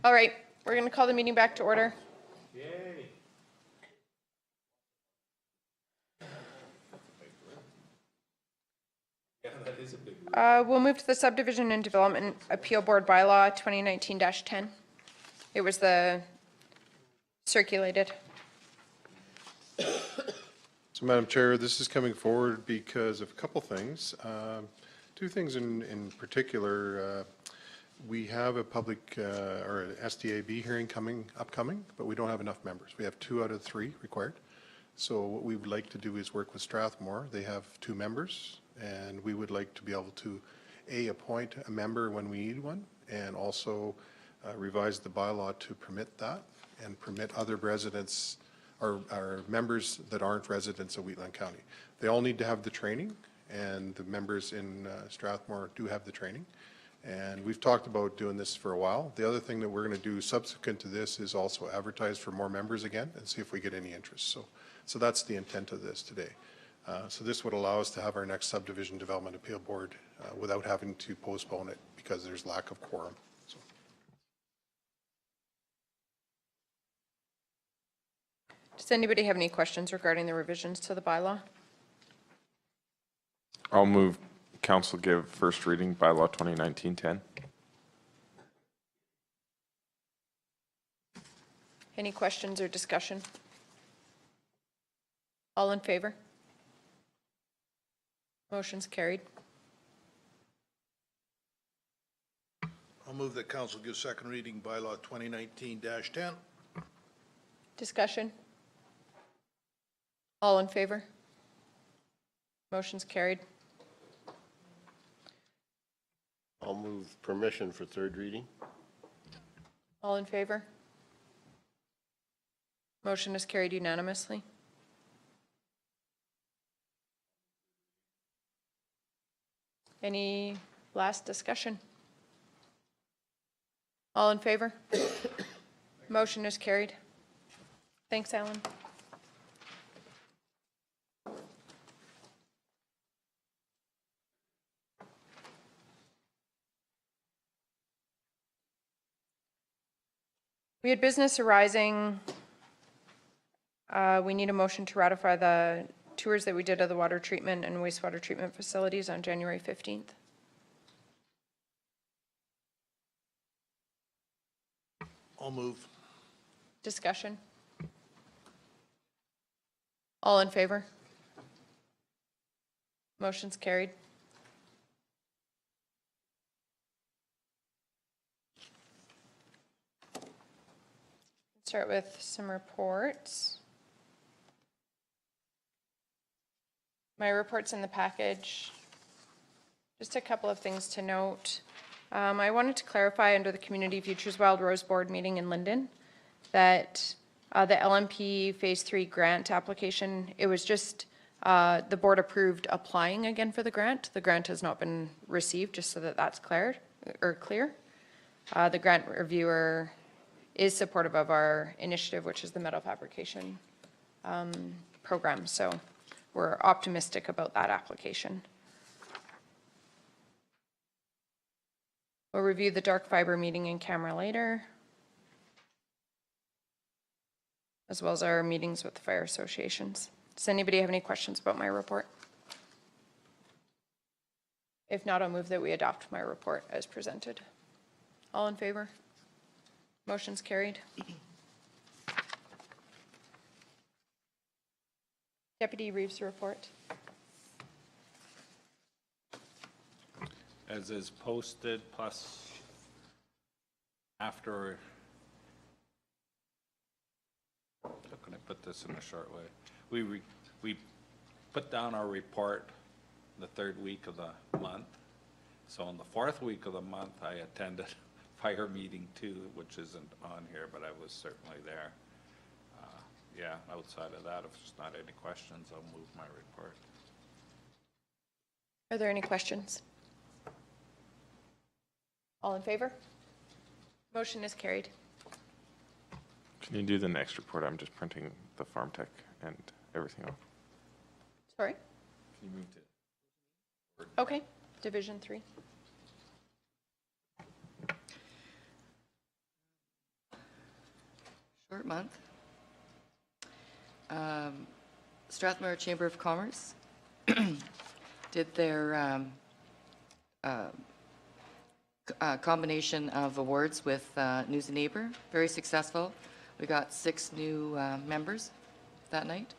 All right, we're going to call the meeting back to order. Yay. Yeah, that is a big word. We'll move to the Subdivision and Development Appeal Board Bylaw 2019-10. It was the circulated. So, Madam Chair, this is coming forward because of a couple things. Two things in particular. We have a public or an SDAB hearing upcoming, but we don't have enough members. We have 2 out of 3 required. So what we would like to do is work with Strathmore. They have 2 members, and we would like to be able to, A, appoint a member when we need one, and also revise the bylaw to permit that and permit other residents or members that aren't residents of Wheatland County. They all need to have the training, and the members in Strathmore do have the training. And we've talked about doing this for a while. The other thing that we're going to do subsequent to this is also advertise for more members again and see if we get any interest. So that's the intent of this today. So this would allow us to have our next Subdivision Development Appeal Board without having to postpone it because there's lack of quorum. So. Does anybody have any questions regarding the revisions to the bylaw? I'll move council give first reading bylaw 2019-10. Any questions or discussion? All in favor? Motion's carried. I'll move that council give second reading bylaw 2019-10. Discussion? All in favor? Motion's carried. I'll move permission for third reading. All in favor? Motion is carried unanimously. Any last discussion? All in favor? Motion is carried. Thanks, Alan. We had business arising. We need a motion to ratify the tours that we did of the water treatment and wastewater treatment facilities on January 15th. I'll move. Discussion? All in favor? Motion's carried. Start with some reports. My report's in the package. Just a couple of things to note. I wanted to clarify under the Community Futures Wild Rose Board meeting in Linden that the LMP Phase 3 grant application, it was just the board approved applying again for the grant. The grant has not been received, just so that that's clear. The grant reviewer is supportive of our initiative, which is the metal fabrication program. So we're optimistic about that application. We'll review the dark fiber meeting in camera later, as well as our meetings with the fire associations. Does anybody have any questions about my report? If not, I'll move that we adopt my report as presented. All in favor? Motion's carried. Deputy Reeves' report. As is posted, plus after, how can I put this in a short way? We put down our report the 3rd week of the month. So on the 4th week of the month, I attended fire meeting 2, which isn't on here, but I was certainly there. Yeah, outside of that, if there's not any questions, I'll move my report. Are there any questions? All in favor? Motion is carried. Can you do the next report? I'm just printing the farm tech and everything else. Sorry? Can you move to? Okay, Division 3. short month. Strathmore Chamber of Commerce did their combination of awards with News and Neighbor, very successful. We got 6 new members that night.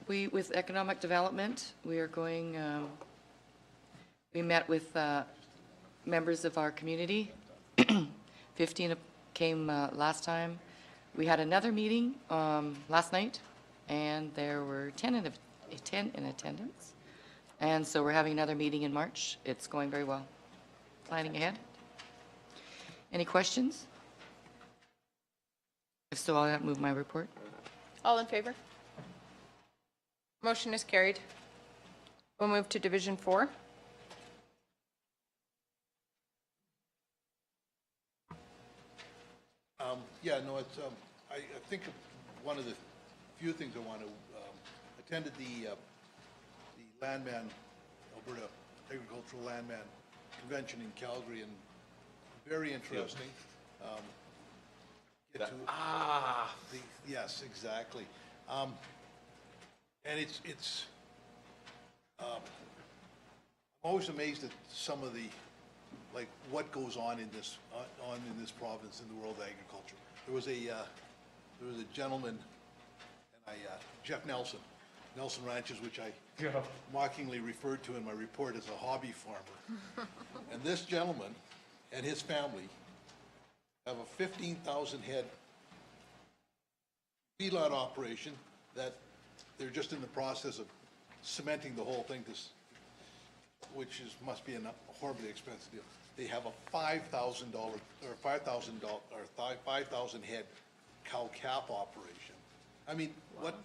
With economic development, we are going, we met with members of our community. 15 came last time. We had another meeting last night, and there were 10 in attendance. And so we're having another meeting in March. It's going very well. Planning ahead. Any questions? If so, I'll move my report. All in favor? Motion is carried. We'll move to Division 4. Yeah, no, it's, I think one of the few things I want to, attended the Landman, Alberta Agricultural Landman Convention in Calgary, and very interesting. Get to yes, exactly. And it's I'm always amazed at some of the, like, what goes on in this province in the world of agriculture. There was a gentleman, and Jeff Nelson Ranches, which I mockingly referred to in my report as a hobby farmer. And this gentleman and his family have a 15,000 head feedlot operation that they're just in the process of cementing the whole thing, which must be a horribly expensive deal. They have a $5,000 or 5,000 head cow calf operation. I mean, what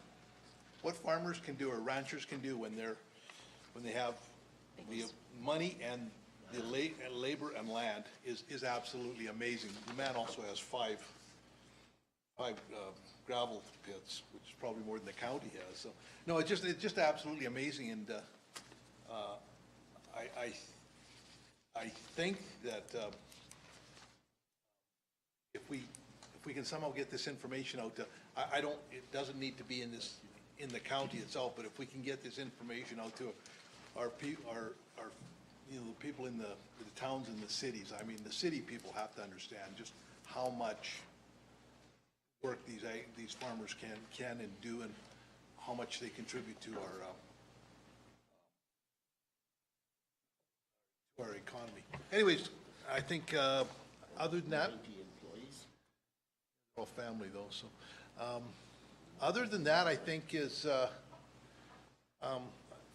farmers can do or ranchers can do when they have the money and the labor and land is absolutely amazing. The man also has five gravel pits, which is probably more than the county has. So no, it's just absolutely amazing, and I think that if we can somehow get this information out to, it doesn't need to be in the county itself, but if we can get this information out to our you know, the people in the towns and the cities. I mean, the city people have to understand just how much work these farmers can and do, and how much they contribute to our economy. Anyways, I think other than that, all family though. So other than that, I think is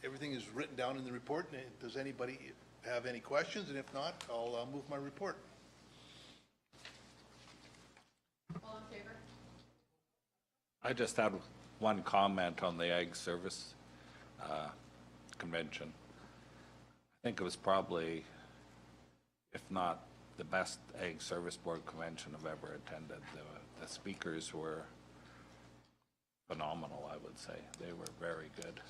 everything is written down in the report. And does anybody have any questions? And if not, I'll move my report. All in favor? I just had one comment on the Ag Service Convention. I think it was probably, if not the best Ag Service Board convention I've ever attended. The speakers were phenomenal, I would say. They were very good.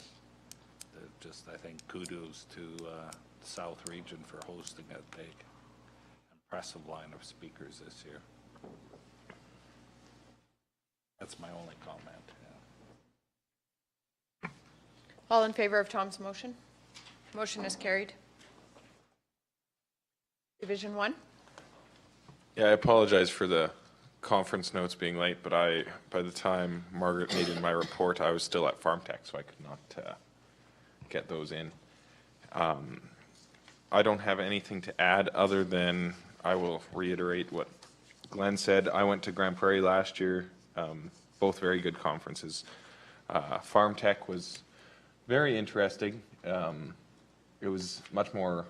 Just, I think, kudos to the South Region for hosting a big, impressive line of speakers this year. That's my only comment. Yeah. All in favor of Tom's motion? Motion is carried. Division 1? Yeah, I apologize for the conference notes being late, but by the time Margaret needed my report, I was still at Farm Tech, so I could not get those in. I don't have anything to add other than I will reiterate what Glenn said. I went to Grand Prairie last year, both very good conferences. Farm Tech was very interesting. It was much more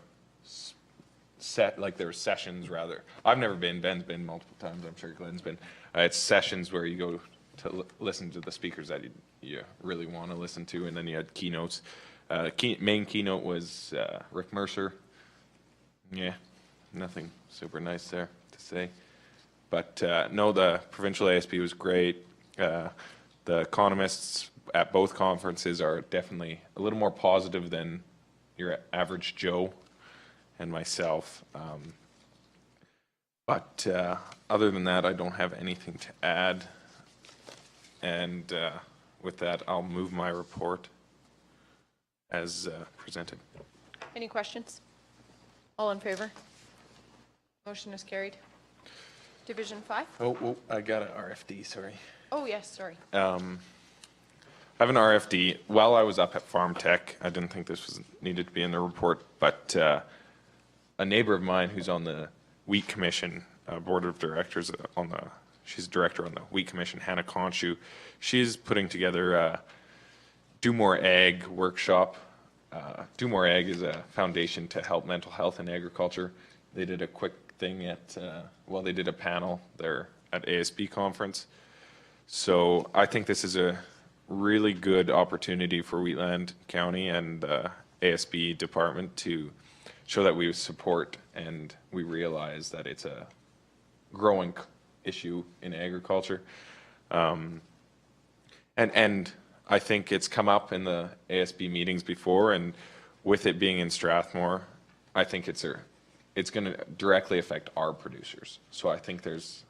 set, like there were sessions rather. I've never been, Ben's been multiple times, I'm sure Glenn's been. It's sessions where you go to listen to the speakers that you really want to listen to, and then you had keynotes. Main keynote was Rick Mercer. Yeah, nothing super nice there to say. But no, the provincial ASP was great. The economists at both conferences are definitely a little more positive than your average Joe and myself. But other than that, I don't have anything to add. And with that, I'll move my report as presented. Any questions? All in favor? Motion is carried. Division 5? Oh, I got an RFD, sorry. Oh, yes, sorry. I have an RFD. While I was up at Farm Tech, I didn't think this was needed to be in the report, but a neighbor of mine who's on the Wheat Commission Board of Directors she's director on the Wheat Commission, Hannah Conshu. She's putting together a Do More Ag workshop. Do More Ag is a foundation to help mental health in agriculture. They did a quick thing they did a panel there at ASB conference. So I think this is a really good opportunity for Wheatland County and ASB department to show that we support and we realize that it's a growing issue in agriculture. And I think it's come up in the ASB meetings before, and with it being in Strathmore, I think it's going to directly affect our producers. So I think there's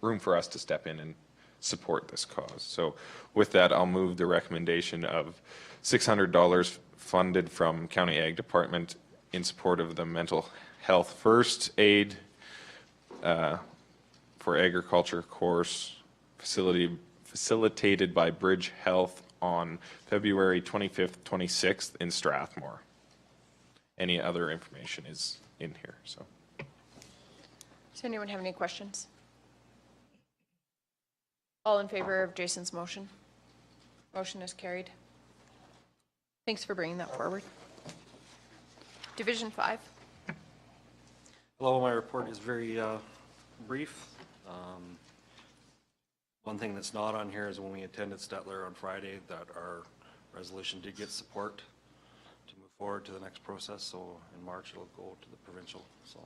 room for us to step in and support this cause. So with that, I'll move the recommendation of $600 funded from County Ag Department in support of the mental health first aid for agriculture course facilitated by Bridge Health on February 25th, 26th in Strathmore. Any other information is in here, so. Does anyone have any questions? All in favor of Jason's motion? Motion is carried. Thanks for bringing that forward. Division 5? Hello, my report is very brief. One thing that's not on here is when we attended Stettler on Friday, that our resolution did get support to move forward to the next process. So in March, it'll go to the provincial. So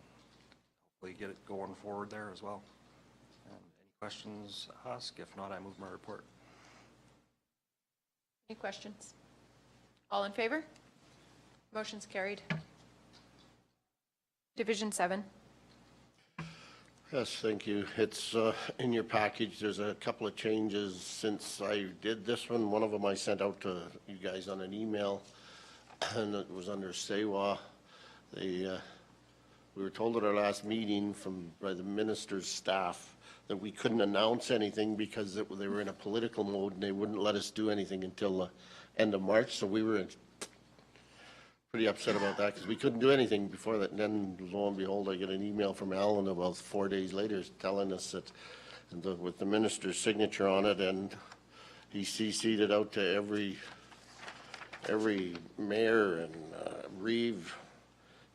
hopefully get it going forward there as well. And any questions, ask. If not, I move my report. Any questions? All in favor? Motion's carried. Division 7? Yes, thank you. It's in your package. There's a couple of changes since I did this one. One of them I sent out to you guys on an email, and it was under SEWA. We were told at our last meeting by the minister's staff that we couldn't announce anything because they were in a political mode and they wouldn't let us do anything until the end of March. So we were pretty upset about that because we couldn't do anything before that. And then lo and behold, I get an email from Alan about 4 days later telling us that with the minister's signature on it, and he CC'd it out to every mayor and reeve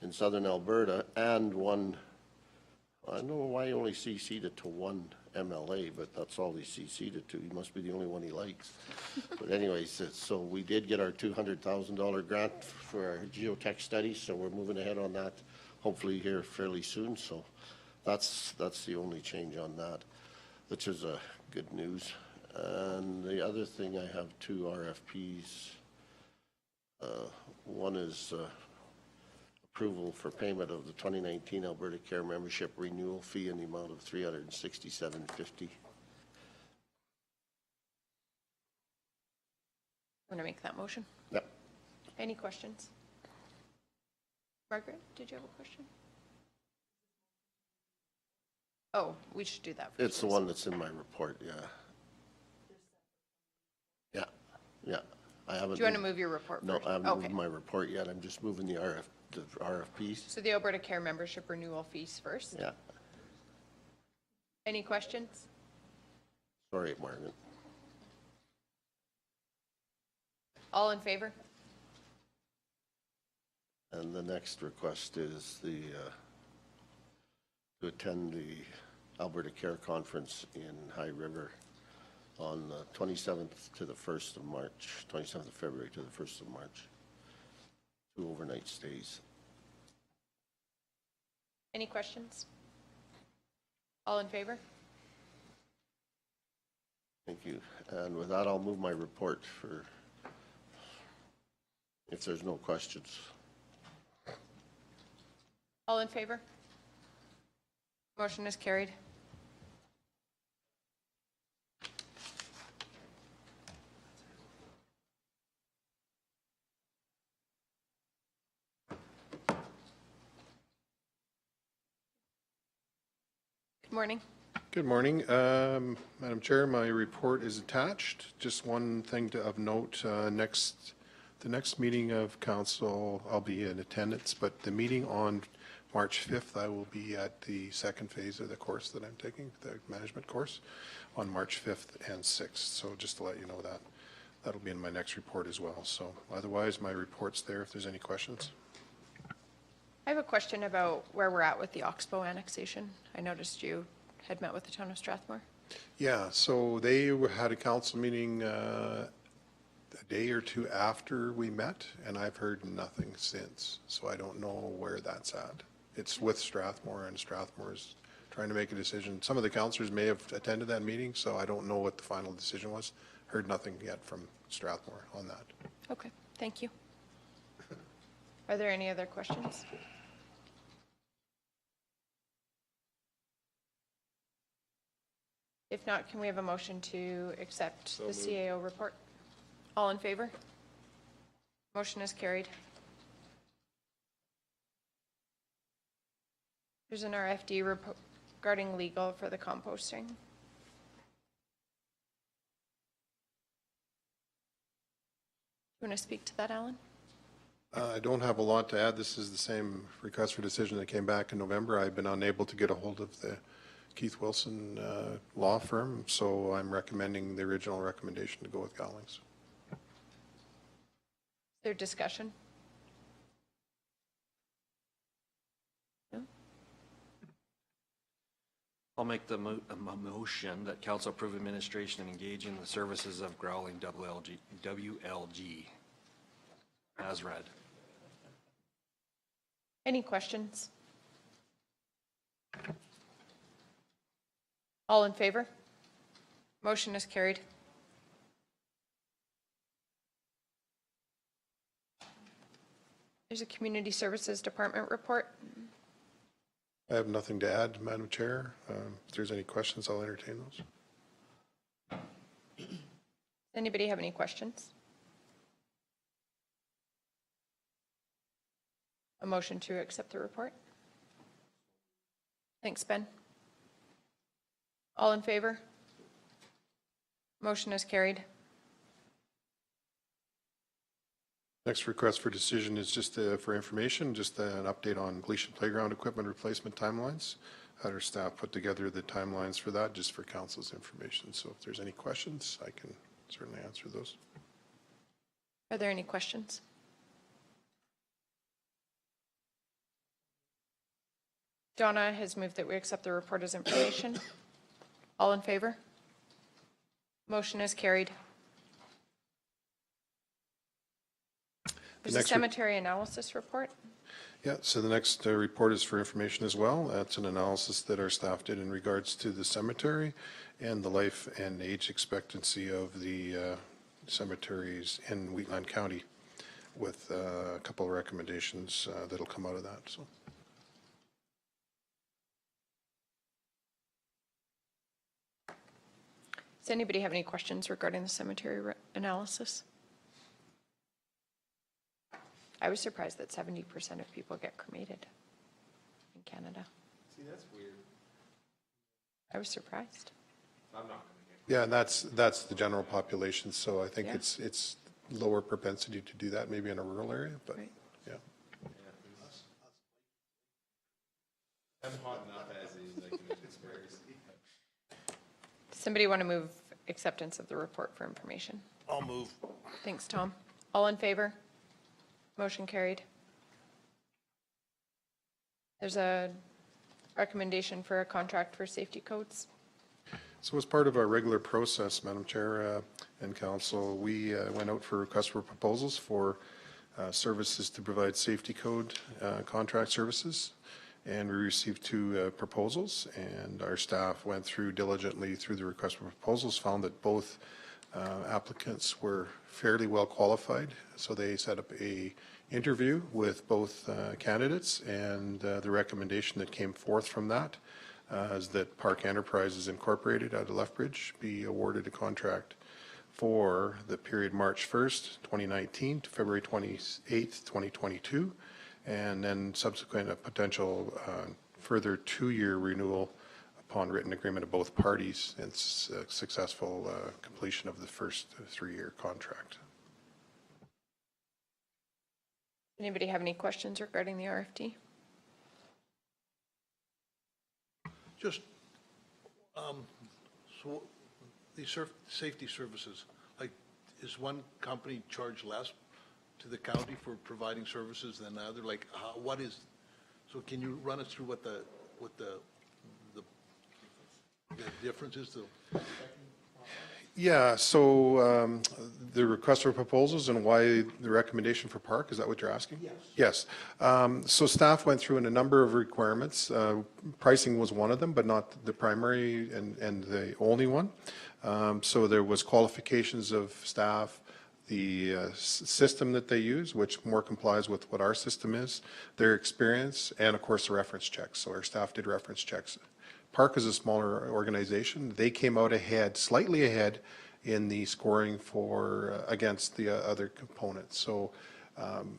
in southern Alberta, and one, I don't know why he only CC'd it to one MLA, but that's all he CC'd it to. He must be the only one he likes. But anyways, so we did get our $200,000 grant for our geotech study, so we're moving ahead on that, hopefully here fairly soon. So that's the only change on that, which is good news. And the other thing, I have 2 RFPs. One is approval for payment of the 2019 Alberta Care membership renewal fee in the amount of $367.50. Want to make that motion? Yep. Any questions? Margaret, did you have a question? Oh, we should do that first. It's the one that's in my report, yeah. Yeah. I haven't. Do you want to move your report No, first? I haven't Okay. moved my report yet. I'm just moving the RFPs. So the Alberta Care membership renewal fees first. Yeah. Any questions? Sorry, Margaret. All in favor? And the next request is to attend the Alberta Care Conference in High River on the 27th to the 1st of March, 27th of February to the 1st of March. 2 overnight stays. Any questions? All in favor? Thank you. And with that, I'll move my report for, if there's no questions. All in favor? Motion is carried. Good morning. Good morning. Madam Chair, my report is attached. Just one thing of note, the next meeting of council, I'll be in attendance, but the meeting on March 5th, I will be at the second phase of the course that I'm taking, the management course, on March 5th and 6th. So just to let you know that, that'll be in my next report as well. So otherwise, my report's there if there's any questions. I have a question about where we're at with the Oxbow annexation. I noticed you had met with the town of Strathmore. Yeah, so they had a council meeting a day or two after we met, and I've heard nothing since. So I don't know where that's at. It's with Strathmore, and Strathmore's trying to make a decision. Some of the councillors may have attended that meeting, so I don't know what the final decision was. Heard nothing yet from Strathmore on that. Okay, thank you. Are there any other questions? If not, can we have a motion to accept the CAO report? All in favor? Motion is carried. There's an RFD regarding legal for the composting. You want to speak to that, Alan? I don't have a lot to add. This is the same request for decision that came back in November. I've been unable to get a hold of the Keith Wilson law firm, so I'm recommending the original recommendation to go with Gowlings. Is there discussion? No? I'll make the motion that council approve administration and engage in the services of Growling WLG as read. Any questions? All in favor? Motion is carried. There's a Community Services Department report. I have nothing to add, Madam Chair. If there's any questions, I'll entertain those. Anybody have any questions? A motion to accept the report? Thanks, Ben. All in favor? Motion is carried. Next request for decision is just for information, just an update on Gleason Playground equipment replacement timelines. Had our staff put together the timelines for that, just for council's information. So if there's any questions, I can certainly answer those. Are there any questions? Donna has moved that we accept the report as information. All in favor? Motion is carried. There's a cemetery analysis report. Yeah, so the next report is for information as well. That's an analysis that our staff did in regards to the cemetery and the life and age expectancy of the cemeteries in Wheatland County, with a couple of recommendations that'll come out of that. So. Does anybody have any questions regarding the cemetery analysis? I was surprised that 70% of people get cremated in Canada. See, that's weird. I was surprised. I'm not Yeah, and that's the general population. So I think Yeah. it's lower propensity to do that, maybe in a rural area, but Right. yeah. I'm hot enough as is. I can experience. Does somebody want to move acceptance of the report for information? I'll move. Thanks, Tom. All in favor? Motion carried. There's a recommendation for a contract for safety codes. So as part of our regular process, Madam Chair and Council, we went out for requests for proposals for services to provide safety code contract services. And we received two proposals, and our staff went through diligently through the request for proposals, found that both applicants were fairly well qualified. So they set up a interview with both candidates, and the recommendation that came forth from that is that Park Enterprises Incorporated out of Lethbridge be awarded a contract for the period March 1st, 2019 to February 28th, 2022, and then subsequent a potential further 2-year renewal upon written agreement of both parties and successful completion of the first 3-year contract. Anybody have any questions regarding the RFT? Just, so these safety services, like, is one company charged less to the county for providing services than the other? Like, what is, so can you run us through what the difference is to? Yeah, so the request for proposals and why the recommendation for Park, is that what you're asking? Yes. Yes. So staff went through in a number of requirements. Pricing was one of them, but not the primary and the only one. So there was qualifications of staff, the system that they use, which more complies with what our system is, their experience, and of course the reference checks. So our staff did reference checks. Park is a smaller organization. They came out ahead, slightly ahead in the scoring for against the other components. So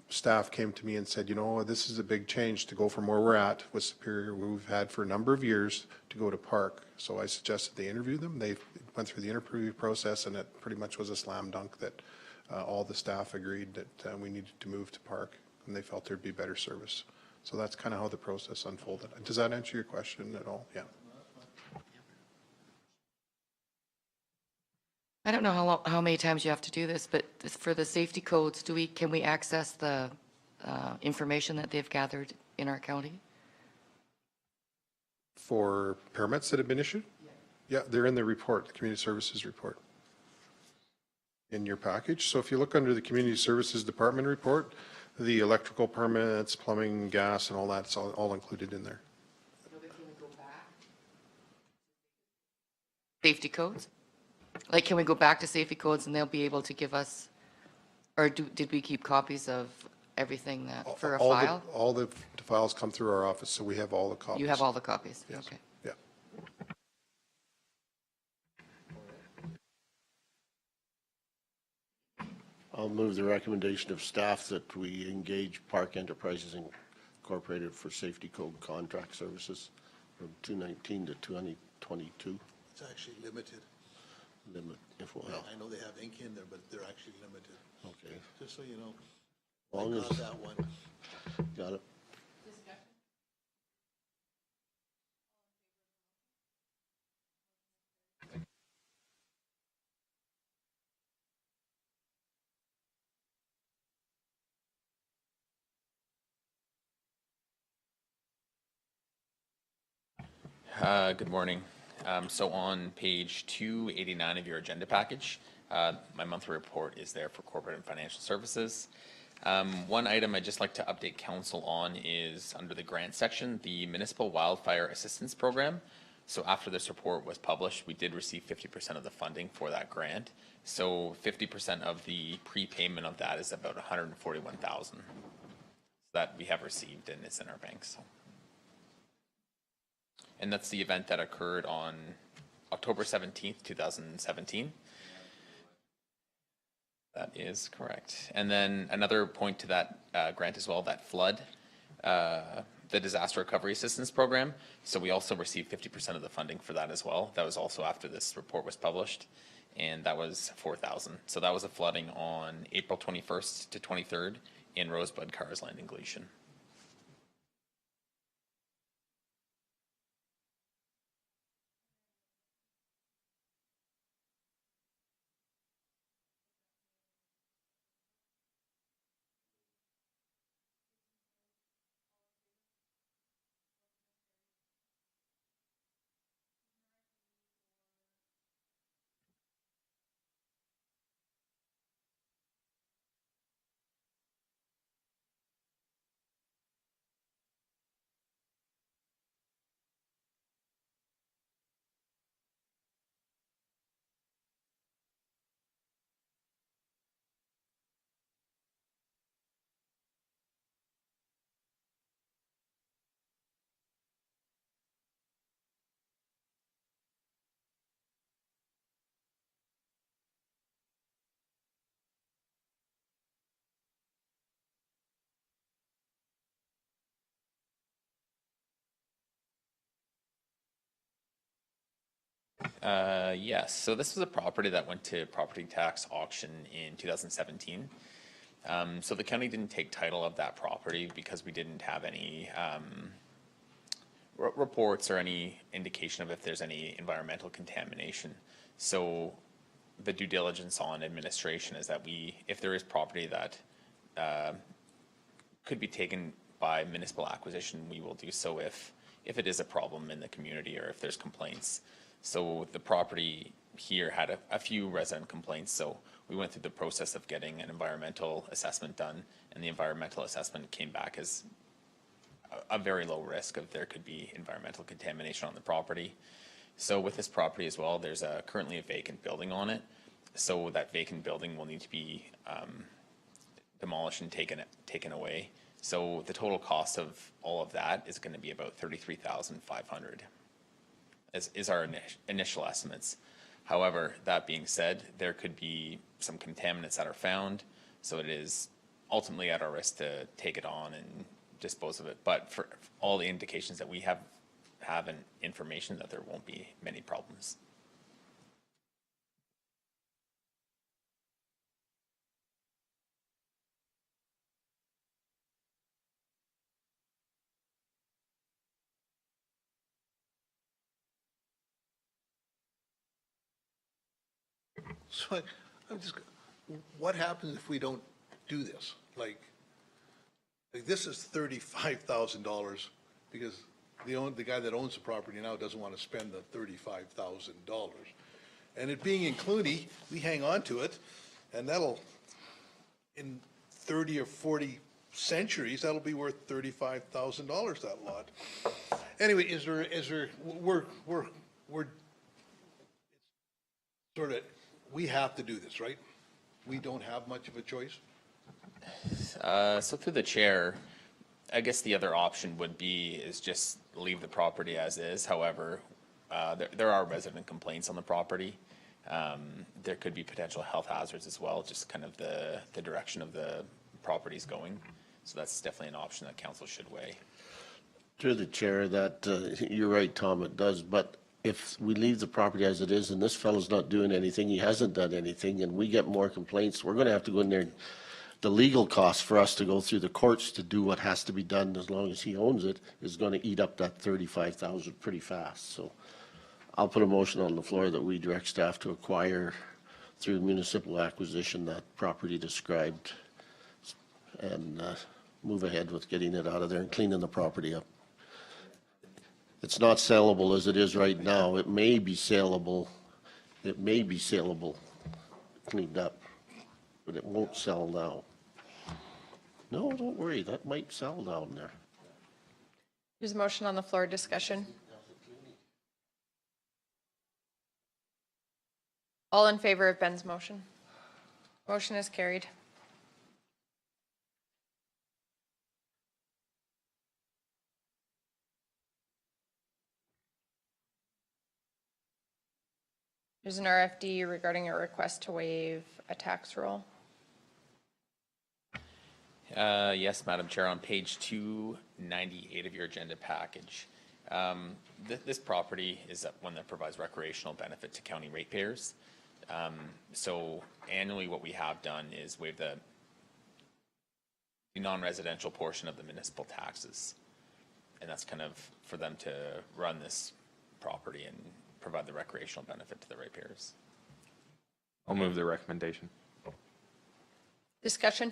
staff came to me and said, you know, this is a big change to go from where we're at with Superior, we've had for a number of years, to go to Park. So I suggested they interview them. They went through the interview process, and it pretty much was a slam dunk that all the staff agreed that we needed to move to Park, and they felt there'd be better service. So that's kind of how the process unfolded. Does that answer your question at all? Yeah. I don't know how many times you have to do this, but for the safety codes, can we access the information that they've gathered in our county? For permits that have been issued? Yeah, they're in the report, the Community Services report, in your package. So if you look under the Community Services Department report, the electrical permits, plumbing, gas, and all that's all included in there. Safety codes? Like, can we go back to safety codes and they'll be able to give us, or did we keep copies of everything that, for a file? All the files come through our office, so we have all the copies. You have all the copies? Yes. Okay. Yeah. I'll move the recommendation of staff that we engage Park Enterprises Incorporated for safety code contract services from 2019 to 2022. It's actually limited. Limit, if well. I know they have ink in there, but they're actually limited. Okay, Just so you know. Long I as- got that one. got it. Good morning. So on page 289 of your agenda package, my monthly report is there for corporate and financial services. One item I'd just like to update council on is under the grant section, the Municipal Wildfire Assistance Program. So after this report was published, we did receive 50% of the funding for that grant. So 50% of the prepayment of that is about 141,000 that we have received, and it's in our banks. And that's the event that occurred on October 17th, 2017. That is correct. And then another point to that grant as well, that flood, the Disaster Recovery Assistance Program. So we also received 50% of the funding for that as well. That was also after this report was published, and that was 4,000. So that was a flooding on April 21st to 23rd in Rosebud, Cars Landing, Gleason. Yes, so this was a property that went to property tax auction in 2017. So the county didn't take title of that property because we didn't have any reports or any indication of if there's any environmental contamination. So the due diligence on administration is that if there is property that could be taken by municipal acquisition, we will do so if it is a problem in the community or if there's complaints. So the property here had a few resident complaints, so we went through the process of getting an environmental assessment done, and the environmental assessment came back as a very low risk of there could be environmental contamination on the property. So with this property as well, there's currently a vacant building on it. So that vacant building will need to be demolished and taken away. So the total cost of all of that is going to be about $33,500. Is our initial estimates. However, that being said, there could be some contaminants that are found, so it is ultimately at our risk to take it on and dispose of it. But for all the indications that we have and information that there won't be many problems. So I'm just, what happens if we don't do this? Like this is $35,000 because the guy that owns the property now doesn't want to spend the $35,000. And it being in Cluny, we hang on to it, and that'll, in 30 or 40 centuries, that'll be worth $35,000, that lot. Anyway, we're sort of, we have to do this, right? We don't have much of a choice? So through the chair, I guess the other option would be is just leave the property as is. However, there are resident complaints on the property. There could be potential health hazards as well, just kind of the direction of the property's going. So that's definitely an option that council should weigh. Through the chair, that, you're right, Tom, it does, but if we leave the property as it is and this fellow's not doing anything, he hasn't done anything, and we get more complaints, we're gonna have to go in there. The legal cost for us to go through the courts to do what has to be done as long as he owns it is gonna eat up that 35,000 pretty fast, so. I'll put a motion on the floor that we direct staff to acquire through municipal acquisition that property described and move ahead with getting it out of there and cleaning the property up. It's not sellable as it is right now. It may be saleable. It may be saleable, cleaned up, but it won't sell now. No, don't worry. That might sell down there. There's a motion on the floor, discussion. All in favor of Ben's motion? Motion is carried. There's an RFD regarding a request to waive a tax roll. Yes, Madam Chair, on page 298 of your agenda package. This property is one that provides recreational benefit to county ratepayers. So annually what we have done is waive the non-residential portion of the municipal taxes. And that's kind of for them to run this property and provide the recreational benefit to the ratepayers. I'll move the recommendation. Discussion?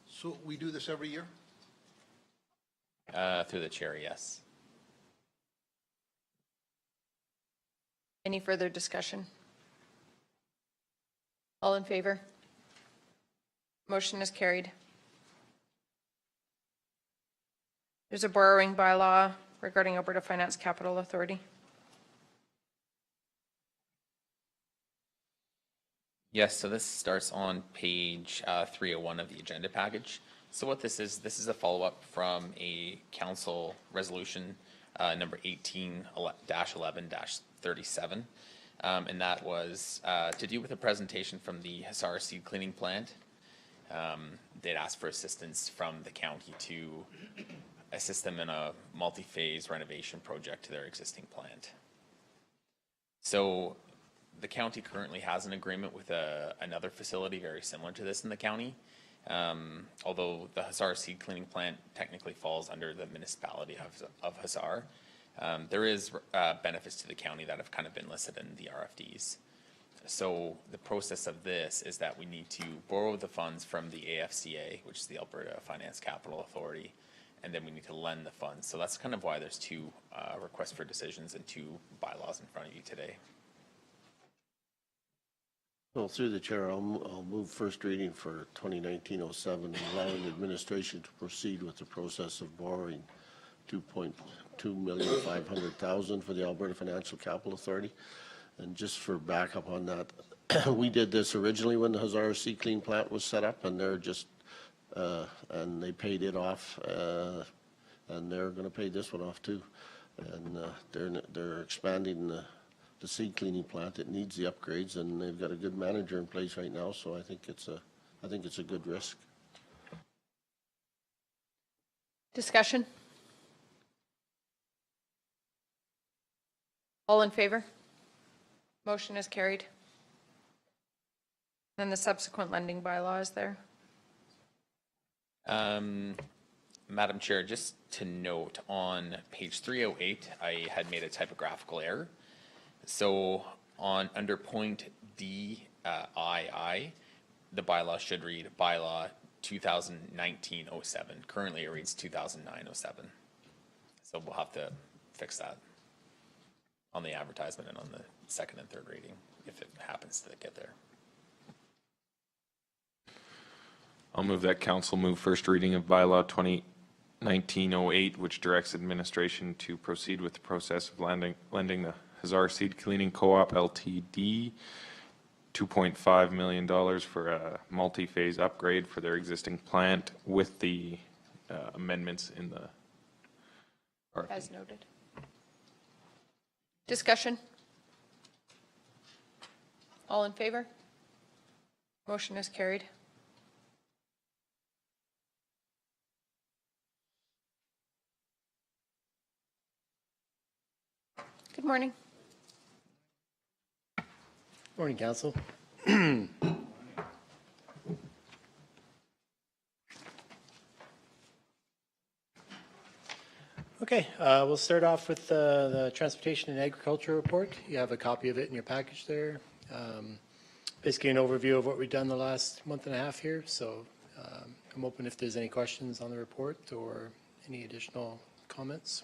So we do this every year? Through the chair, yes. Any further discussion? All in favor? Motion is carried. There's a borrowing bylaw regarding Alberta Finance Capital Authority. Yes, so this starts on page 301 of the agenda package. So what this is a follow-up from a council resolution number 18-11-37. And that was to do with a presentation from the Hussar Seed Cleaning Plant. They'd asked for assistance from the county to assist them in a multi-phase renovation project to their existing plant. So the county currently has an agreement with another facility very similar to this in the county. Although the Hussar seed cleaning plant technically falls under the municipality of Hussar, there is benefits to the county that have kind of been listed in the RFDs. So the process of this is that we need to borrow the funds from the AFCA, which is the Alberta Finance Capital Authority, and then we need to lend the funds. So that's kind of why there's two requests for decisions and two bylaws in front of you today. Well, through the chair, I'll move first reading for 2019-07, allowing administration to proceed with the process of borrowing $2,250,000 for the Alberta Financial Capital Authority. And just for backup on that, we did this originally when the Hussar Seed Clean plant was set up, and they're just, and they paid it off, and they're going to pay this one off too. And they're expanding the seed cleaning plant. It needs the upgrades, and they've got a good manager in place right now, so I think it's a good risk. Discussion? All in favor? Motion is carried. Then the subsequent lending bylaw is there. Madam Chair, just to note, on page 308, I had made a typographical error. So under point D, II, the bylaw should read bylaw 2019-07. Currently it reads 2009-07. So we'll have to fix that on the advertisement and on the second and third reading if it happens to get there. I'll move that council move first reading of bylaw 2019-08, which directs administration to proceed with the process of lending the Hussar Seed Cleaning Co-op Ltd. $2.5 million for a multi-phase upgrade for their existing plant with the amendments in the RFP. As noted. Discussion? All in favor? Motion is carried. Good morning. Morning, Council. Okay, we'll start off with the Transportation and Agriculture Report. You have a copy of it in your package there. Basically an overview of what we've done the last month and a half here. So I'm open if there's any questions on the report or any additional comments.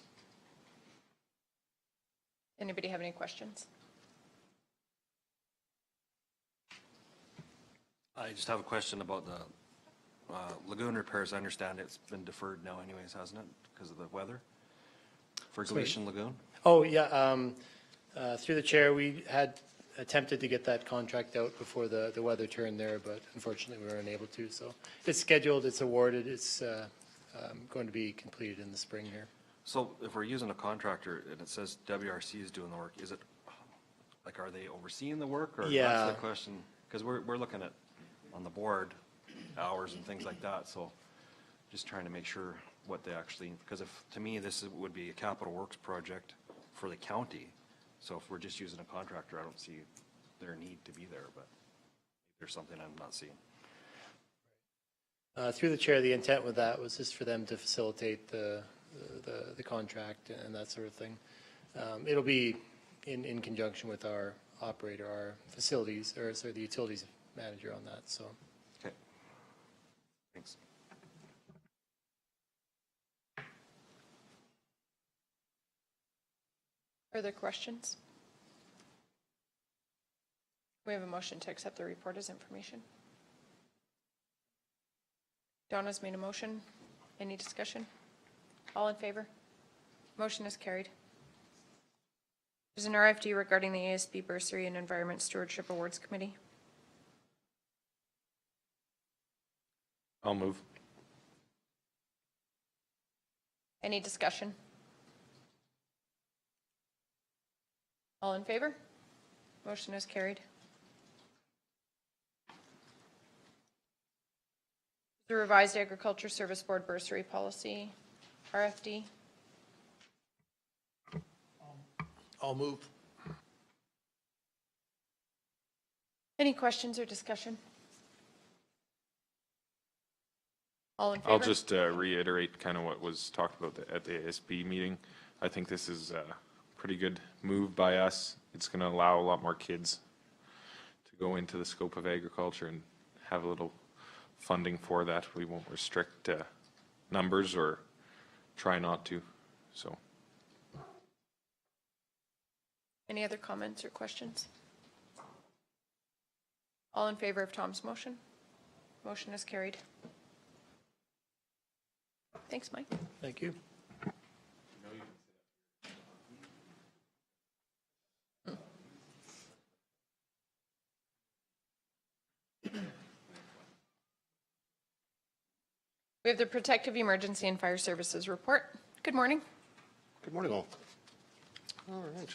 Anybody have any questions? I just have a question about the lagoon repairs. I understand it's been deferred now anyways, hasn't it, because of the weather? For Galician Lagoon? Oh, yeah. Through the chair, we had attempted to get that contract out before the weather turned there, but unfortunately we were unable to. So it's scheduled, it's awarded, it's going to be completed in the spring here. So if we're using a contractor and it says WRC is doing the work, is it, like, are they overseeing the work? Or Yeah. That's the question, because we're looking at, on the board, hours and things like that, so just trying to make sure what they actually, because if, to me, would be a capital works project for the county, so if we're just using a contractor, I don't see their need to be there, but there's something I'm not seeing. Through the chair, the intent with that was just for them to facilitate the contract and that sort of thing. It'll be in conjunction with our operator, our facilities, or sorry, the utilities manager on that, so. Okay. Thanks. Further questions? We have a motion to accept the report as information. Donna's made a motion. Any discussion? All in favor? Motion is carried. There's an RFD regarding the ASB Bursary and Environment Stewardship Awards Committee. I'll move. Any discussion? All in favor? Motion is carried. The revised Agriculture Service Board bursary policy. RFD? I'll move. Any questions or discussion? All in favor? I'll just reiterate kind of what was talked about at the ASB meeting. I think this is a pretty good move by us. It's going to allow a lot more kids to go into the scope of agriculture and have a little funding for that. We won't restrict numbers or try not to, so. Any other comments or questions? All in favor of Tom's motion? Motion is carried. Thanks, Mike. Thank you. We have the Protective Emergency and Fire Services report. Good morning. Good morning, all. All right.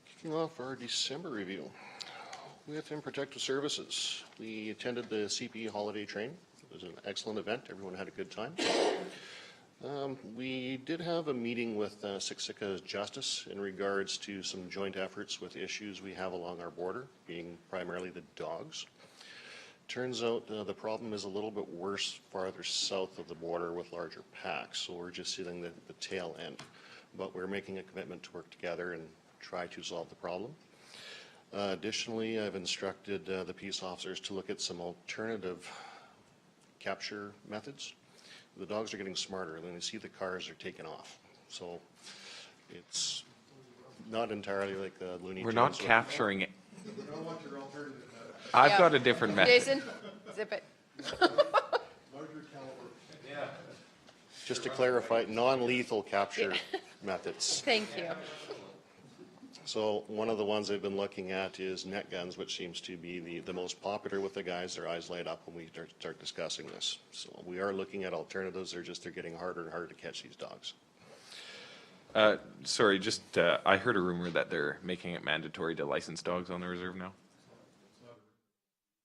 Kicking off our December review. Within Protective Services, we attended the CPE holiday train. It was an excellent event. Everyone had a good time. We did have a meeting with Siksika Justice in regards to some joint efforts with issues we have along our border, being primarily the dogs. Turns out the problem is a little bit worse farther south of the border with larger packs, so we're just seeing the tail end. But we're making a commitment to work together and try to solve the problem. Additionally, I've instructed the peace officers to look at some alternative capture methods. The dogs are getting smarter, and when they see the cars, they're taking off. So it's not entirely like the Looney Tunes. We're not capturing it. I've got a different method. Jason, zip it. Just to clarify, non-lethal capture methods. Thank you. So one of the ones I've been looking at is net guns, which seems to be the most popular with the guys. Their eyes light up when we start discussing this. So we are looking at alternatives. They're getting harder and harder to catch these dogs. Sorry, just I heard a rumor that they're making it mandatory to license dogs on the reserve now.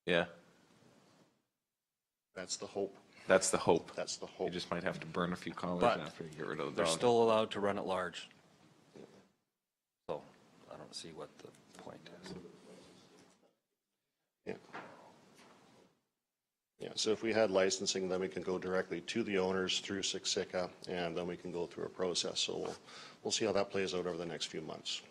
Yeah, That's the hope. that's the hope. That's the You hope. just might have to burn a few collars But after you get rid of the They're dog. still allowed to run at large. So I don't see what the point is. Yeah. Yeah, so if we had licensing, then we can go directly to the owners through Siksika, and then we can go through a process. So we'll see how that plays out over the next few months.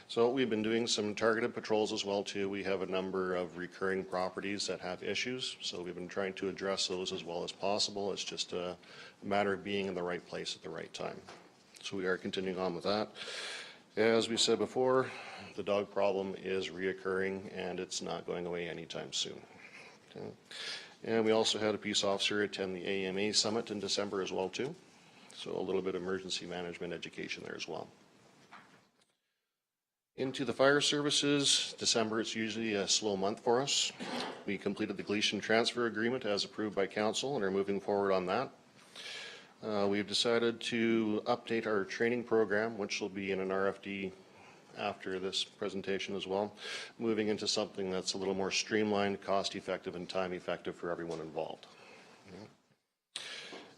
So we've been doing some targeted patrols as well too. We have a number of recurring properties that have issues, so we've been trying to address those as well as possible. It's just a matter of being in the right place at the right time. So we are continuing on with that. As we said before, the dog problem is reoccurring and it's not going away anytime soon. Okay. And we also had a peace officer attend the AMA summit in December as well too. So a little bit of emergency management education there as well. Into the fire services, December, it's usually a slow month for us. We completed the Gleason transfer agreement as approved by council and are moving forward on that. We've decided to update our training program, which will be in an RFD after this presentation as well, moving into something that's a little more streamlined, cost-effective, and time-effective for everyone involved.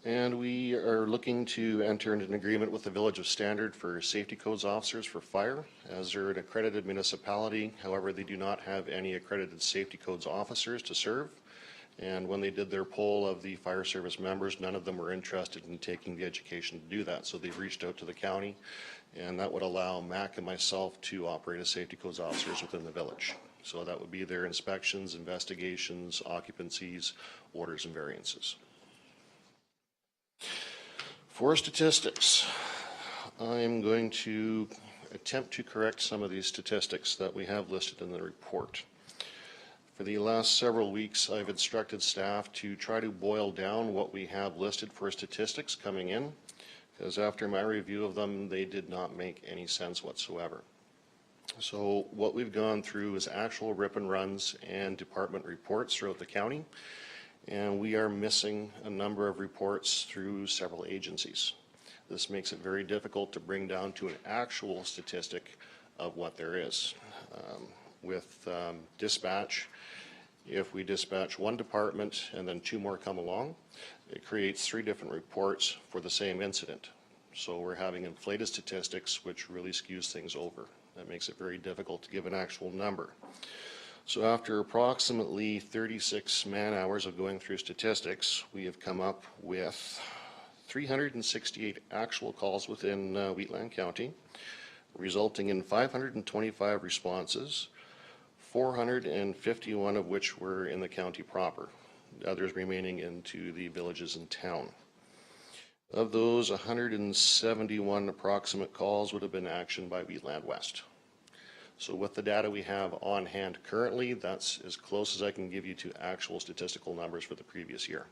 And we are looking to enter into an agreement with the Village of Standard for safety codes officers for fire, as they're an accredited municipality. However, they do not have any accredited safety codes officers to serve. And when they did their poll of the fire service members, none of them were interested in taking the education to do that. So they've reached out to the county, and that would allow Mac and myself to operate as safety codes officers within the village. So that would be their inspections, investigations, occupancies, orders, and variances. For statistics, I'm going to attempt to correct some of these statistics that we have listed in the report. For the last several weeks, I've instructed staff to try to boil down what we have listed for statistics coming in, because after my review of them, they did not make any sense whatsoever. So what we've gone through is actual rip and runs and department reports throughout the county, and we are missing a number of reports through several agencies. This makes it very difficult to bring down to an actual statistic of what there is. With dispatch, If we dispatch one department and then 2 more come along, it creates 3 different reports for the same incident. So we're having inflated statistics, which really skews things over. That makes it very difficult to give an actual number. So after approximately 36 man-hours of going through statistics, we have come up with 368 actual calls within Wheatland County, resulting in 525 responses, 451 of which were in the county proper, the others remaining into the villages and town. Of those, 171 approximate calls would have been actioned by Wheatland West. So with the data we have on hand currently, that's as close as I can give you to actual statistical numbers for the previous year.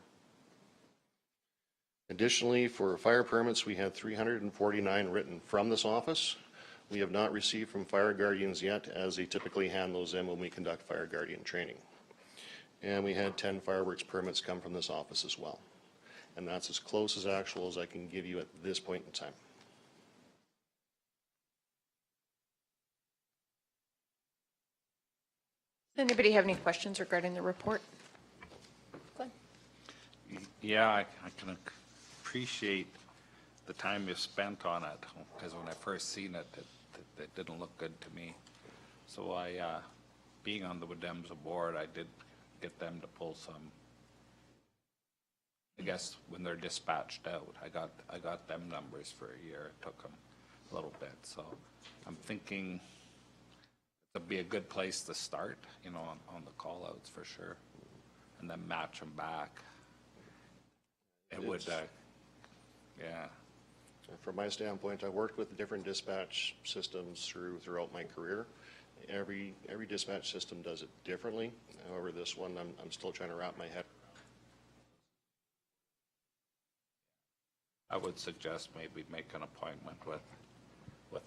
Additionally, for fire permits, we had 349 written from this office. We have not received from fire guardians yet, as they typically hand those in when we conduct fire guardian training. And we had 10 fireworks permits come from this office as well. And that's as close as actual as I can give you at this point in time. Anybody have any questions regarding the report? Glenn? Yeah, I can appreciate the time you spent on it, because when I first seen it, it didn't look good to me. So being on the WDEMS board, I did get them to pull some, I guess, when they're dispatched out. I got them numbers for a year. It took them a little bit. So I'm thinking it'd be a good place to start, you know, on the call outs for sure, and then match them back. It would, yeah. From my standpoint, I've worked with different dispatch systems throughout my career. Every dispatch system does it differently. However, this one, I'm still trying to wrap my head. I would suggest maybe make an appointment with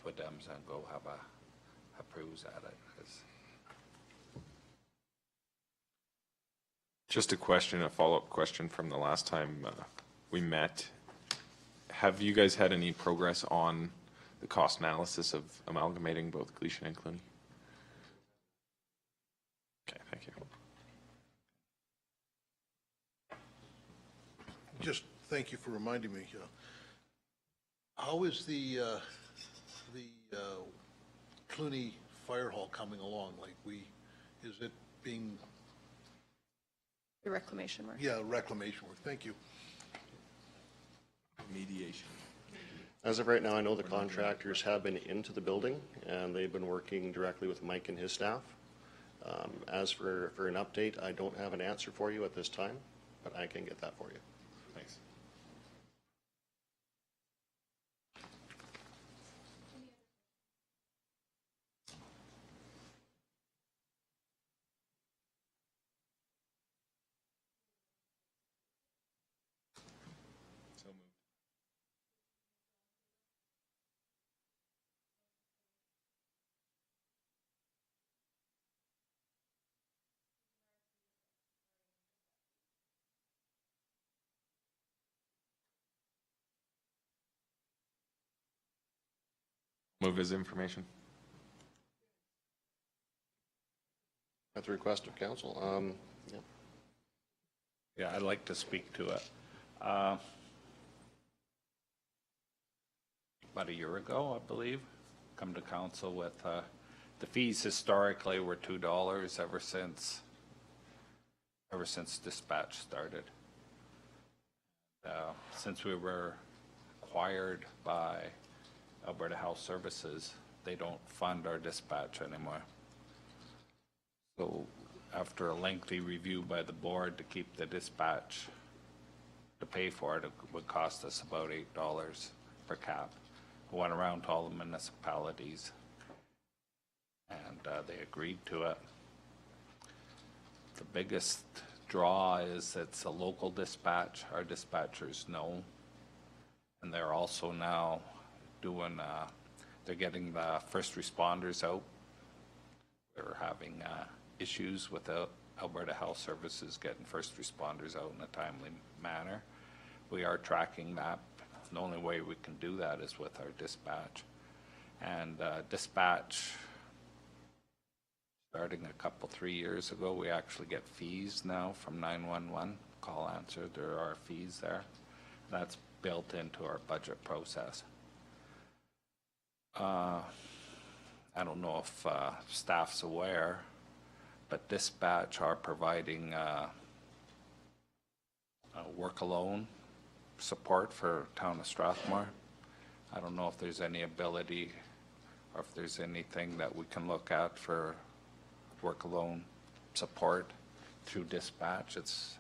WDEMS and go have a peruse at it. 'Cause Just a follow-up question from the last time we met. Have you guys had any progress on the cost analysis of amalgamating both Gleason and Cluny? Okay, thank you. Just thank you for reminding me. How is the Cluny Fire Hall coming along? Like is it being? The reclamation work? Yeah, reclamation work. Thank you. Mediation. As of right now, I know the contractors have been into the building, and they've been working directly with Mike and his staff. As for an update, I don't have an answer for you at this time, but I can get that for you. Thanks. Move his information. At the request of council, yeah. Yeah, I'd like to speak to it. About a year ago, I believe, come to council with the fees historically were $2 ever since dispatch started. Since we were acquired by Alberta Health Services, they don't fund our dispatch anymore. So after a lengthy review by the board to keep the dispatch, to pay for it, it would cost us about $8 per cap. We went around to all the municipalities, and they agreed to it. The biggest draw is it's a local dispatch. Our dispatchers know, and they're also now doing, they're getting the first responders out. They're having issues with the Alberta Health Services getting first responders out in a timely manner. We are tracking that. The only way we can do that is with our dispatch. And dispatch starting a couple, 3 years ago, we actually get fees now from 911, call answer, there are fees there. That's built into our budget process. I don't know if staff's aware, but dispatch are providing work alone support for town of Strathmore. I don't know if there's any ability or if there's anything that we can look at for work alone support through dispatch. It's,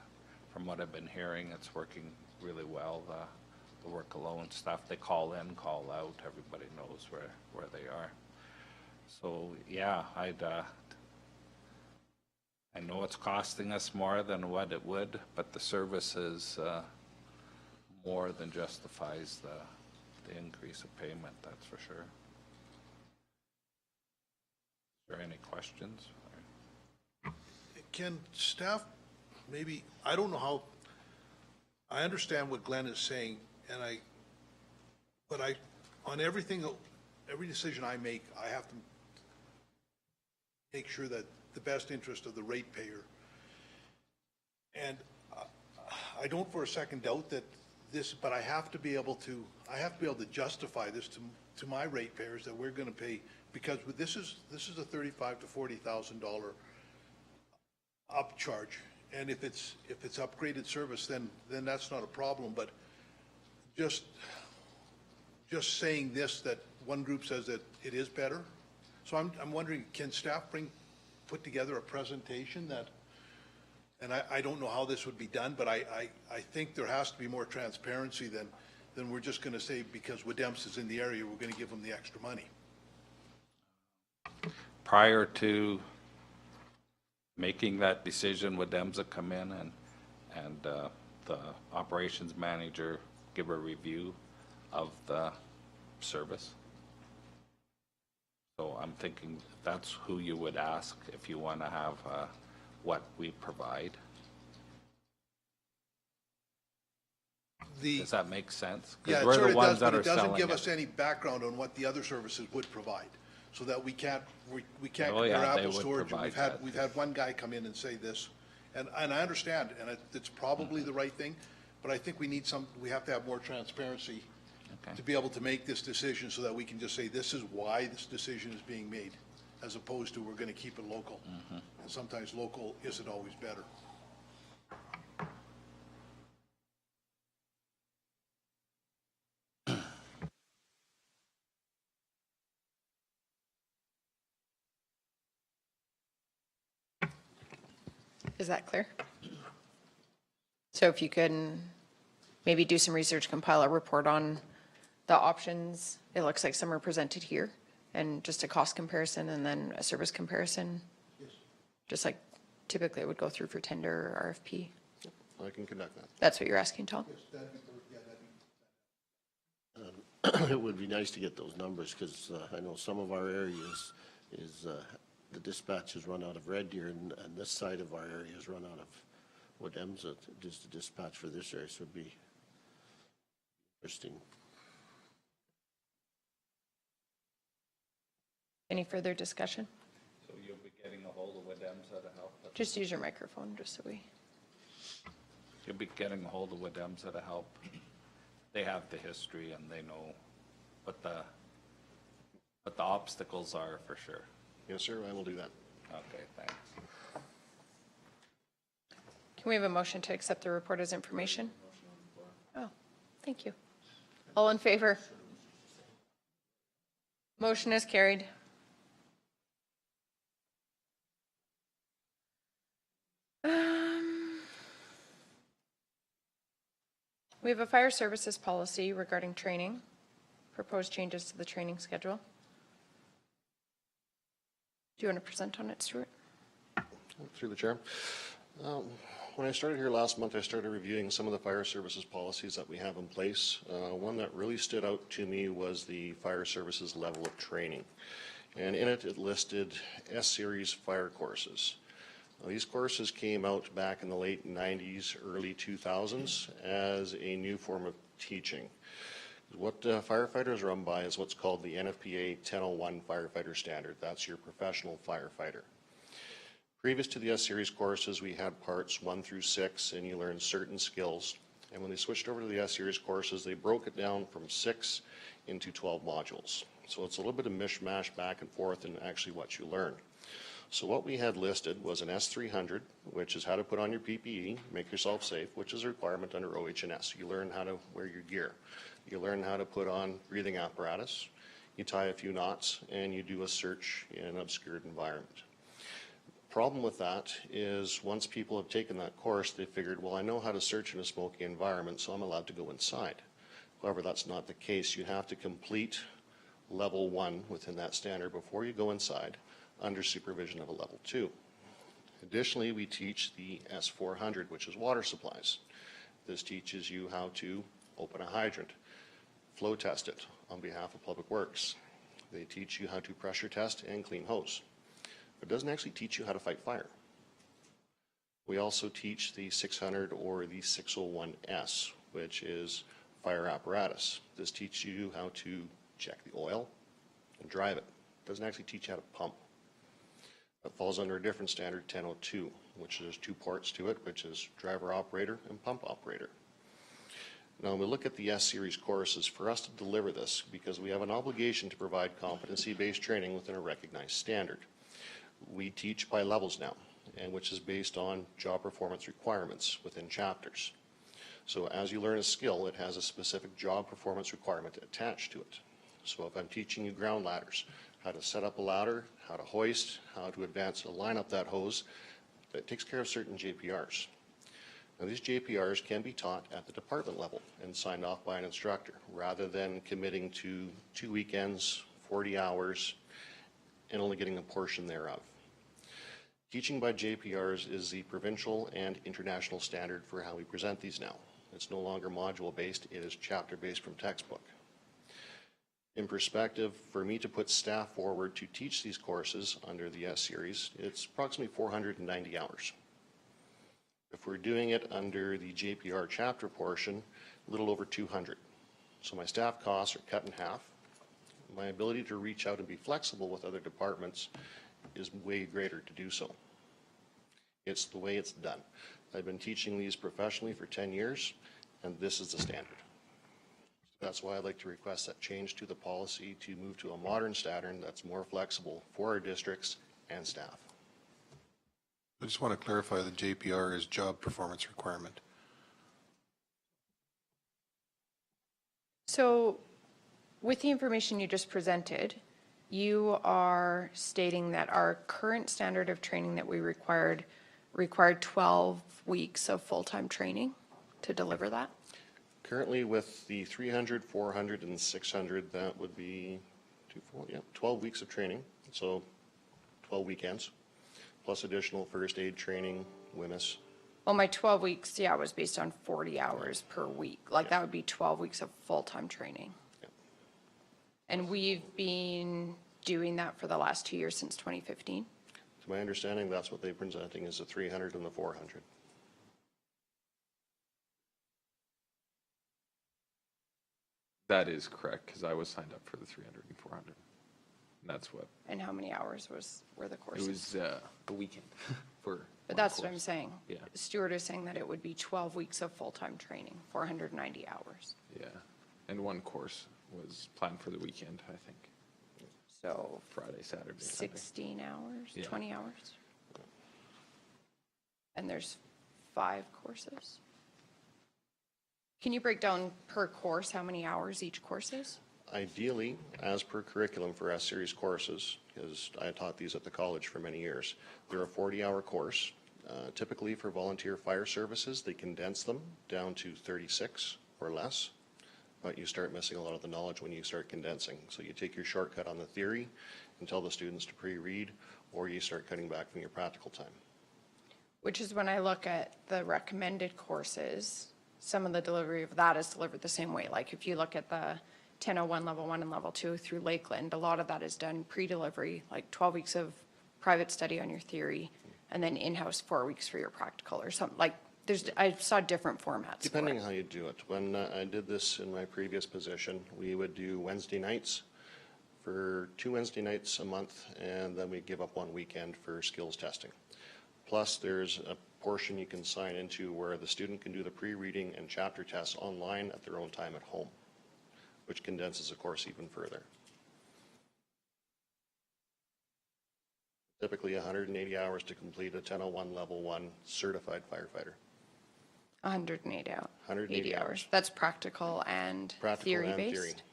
from what I've been hearing, it's working really well, the work alone stuff. They call in, call out, everybody knows where they are. So, yeah, I know it's costing us more than what it would, but the service is more than justifies the increase of payment, that's for sure. Is there any questions? Can staff, maybe, I don't know how, I understand what Glenn is saying, but on everything, every decision I make, I have to make sure that the best interest of the ratepayer. And I don't for a second doubt that this, but I have to be able to justify this to my ratepayers that we're going to pay, because this is a $35,000 to $40,000 upcharge. And if it's upgraded service, then that's not a problem. But just saying this, that one group says that it is better. So I'm wondering, can staff put together a presentation that, and I don't know how this would be done, but I think there has to be more transparency than we're just going to say because Woodemps is in the area, we're going to give them the extra money. Prior to making that decision, Woodemps come in and the operations manager give a review of the service. So I'm thinking that's who you would ask if you want to have what we provide. Does that make sense? Yeah, it we're sort the of ones does, but that are it doesn't selling give it. us any background on what the other services would provide, so that we can't Oh, compare yeah, they apples would to oranges. provide We've that. had one guy come in and say this, and I understand, and it's probably the right thing, but I think we have to have more transparency Okay. to be able to make this decision so that we can just say, this is why this decision is being made, as opposed to we're going to keep it local. And sometimes local isn't always better. Is that clear? So if you can maybe do some research, compile a report on the options, it looks like some are presented here, and just a cost comparison and then a service comparison. Just like typically it would go through for tender or RFP. I can conduct that. That's what you're asking, Tom? It would be nice to get those numbers, because I know some of our areas is, the dispatch is run out of Red Deer, and this side of our area is run out of Woodemps. Just the dispatch for this area, so it'd be interesting. Any further discussion? So you'll be getting a hold of Woodemps to help? Just use your microphone, just so we. You'll be getting a hold of Woodemps to help. They have the history and they know what the obstacles are for sure. Yes, sir, I will do that. Okay, thanks. Can we have a motion to accept the report as information? Oh, thank you. All in favor? Motion is carried. We have a fire services policy regarding training, proposed changes to the training schedule. Do you want to present on it, Stuart? Through the chair. When I started here last month, I started reviewing some of the fire services policies that we have in place. One that really stood out to me was the fire services level of training. And in it, it listed S-Series fire courses. Now, these courses came out back in the late 90s, early 2000s as a new form of teaching. What firefighters run by is what's called the NFPA 1001 firefighter standard. That's your professional firefighter. Previous to the S-Series courses, we had parts 1 through 6, and you learned certain skills. And when they switched over to the S-Series courses, they broke it down from 6 into 12 modules. So it's a little bit of mishmash back and forth in actually what you learn. So what we had listed was an S300, which is how to put on your PPE, make yourself safe, which is a requirement under OH&S. You learn how to wear your gear. You learn how to put on breathing apparatus. You tie a few knots, and you do a search in an obscured environment. Problem with that is once people have taken that course, they figured, well, I know how to search in a smoky environment, so I'm allowed to go inside. However, that's not the case. You have to complete level 1 within that standard before you go inside under supervision of a level 2. Additionally, we teach the S400, which is water supplies. This teaches you how to open a hydrant, flow test it on behalf of Public Works. They teach you how to pressure test and clean hose. It doesn't actually teach you how to fight fire. We also teach the 600 or the 601S, which is fire apparatus. This teaches you how to check the oil and drive it. It doesn't actually teach you how to pump. That falls under a different standard, 1002, which there's 2 parts to it, which is driver operator and pump operator. Now, when we look at the S-Series courses, for us to deliver this, because we have an obligation to provide competency-based training within a recognized standard, we teach by levels now, and which is based on job performance requirements within chapters. So as you learn a skill, it has a specific job performance requirement attached to it. So if I'm teaching you ground ladders, how to set up a ladder, how to hoist, how to advance or line up that hose, that takes care of certain JPRs. Now these JPRs can be taught at the department level and signed off by an instructor, rather than committing to 2 weekends, 40 hours, and only getting a portion thereof. Teaching by JPRs is the provincial and international standard for how we present these now. It's no longer module-based, it is chapter-based from textbook. In perspective, for me to put staff forward to teach these courses under the S-Series, it's approximately 490 hours. If we're doing it under the JPR chapter portion, a little over 200. So my staff costs are cut in half. My ability to reach out and be flexible with other departments is way greater to do so. It's the way it's done. I've been teaching these professionally for 10 years, and this is the standard. That's why I'd like to request that change to the policy to move to a modern standard that's more flexible for our districts and staff. I just want to clarify the JPR is job performance requirement. So with the information you just presented, you are stating that our current standard of training that we required 12 weeks of full-time training to deliver that? Currently with the 300, 400, and 600, that would be 12 weeks of training, so 12 weekends, plus additional first aid training, WMIS. Well, my 12 weeks, yeah, was based on 40 hours per week. Like that would be 12 weeks of full-time training. Yeah. And we've been doing that for the last 2 years since 2015? To my understanding, that's what they're presenting is the 300 and the 400. That is correct, because I was signed up for the 300 and 400. And that's what, And how many hours were the it courses? was a weekend for. But one that's what course. I'm saying. Yeah. Stuart is saying that it would be 12 weeks of full-time training, 490 hours. Yeah, and one course was planned for the weekend, I think, So Friday, Saturday, Sunday. 16 hours, Yeah. 20 hours? And there's 5 courses? Can you break down per course how many hours each course is? Ideally, as per curriculum for S-Series courses, because I taught these at the college for many years, they're a 40-hour course. Typically for volunteer fire services, they condense them down to 36 or less, but you start missing a lot of the knowledge when you start condensing. So you take your shortcut on the theory and tell the students to pre-read, or you start cutting back from your practical time. Which is when I look at the recommended courses, some of the delivery of that is delivered the same way. Like if you look at the 1001 level 1 and level 2 through Lakeland, a lot of that is done pre-delivery, like 12 weeks of private study on your theory, and then in-house 4 weeks for your practical or something. Like I saw different formats. Depending on how you do it. When I did this in my previous position, we would do Wednesday nights for 2 Wednesday nights a month, and then we give up one weekend for skills testing. Plus, there's a portion you can sign into where the student can do the pre-reading and chapter tests online at their own time at home, which condenses the course even further. Typically 180 hours to complete a 1001 Level 1 certified firefighter. 180 hours. 180 hours. That's practical and Practical and theory. theory-based?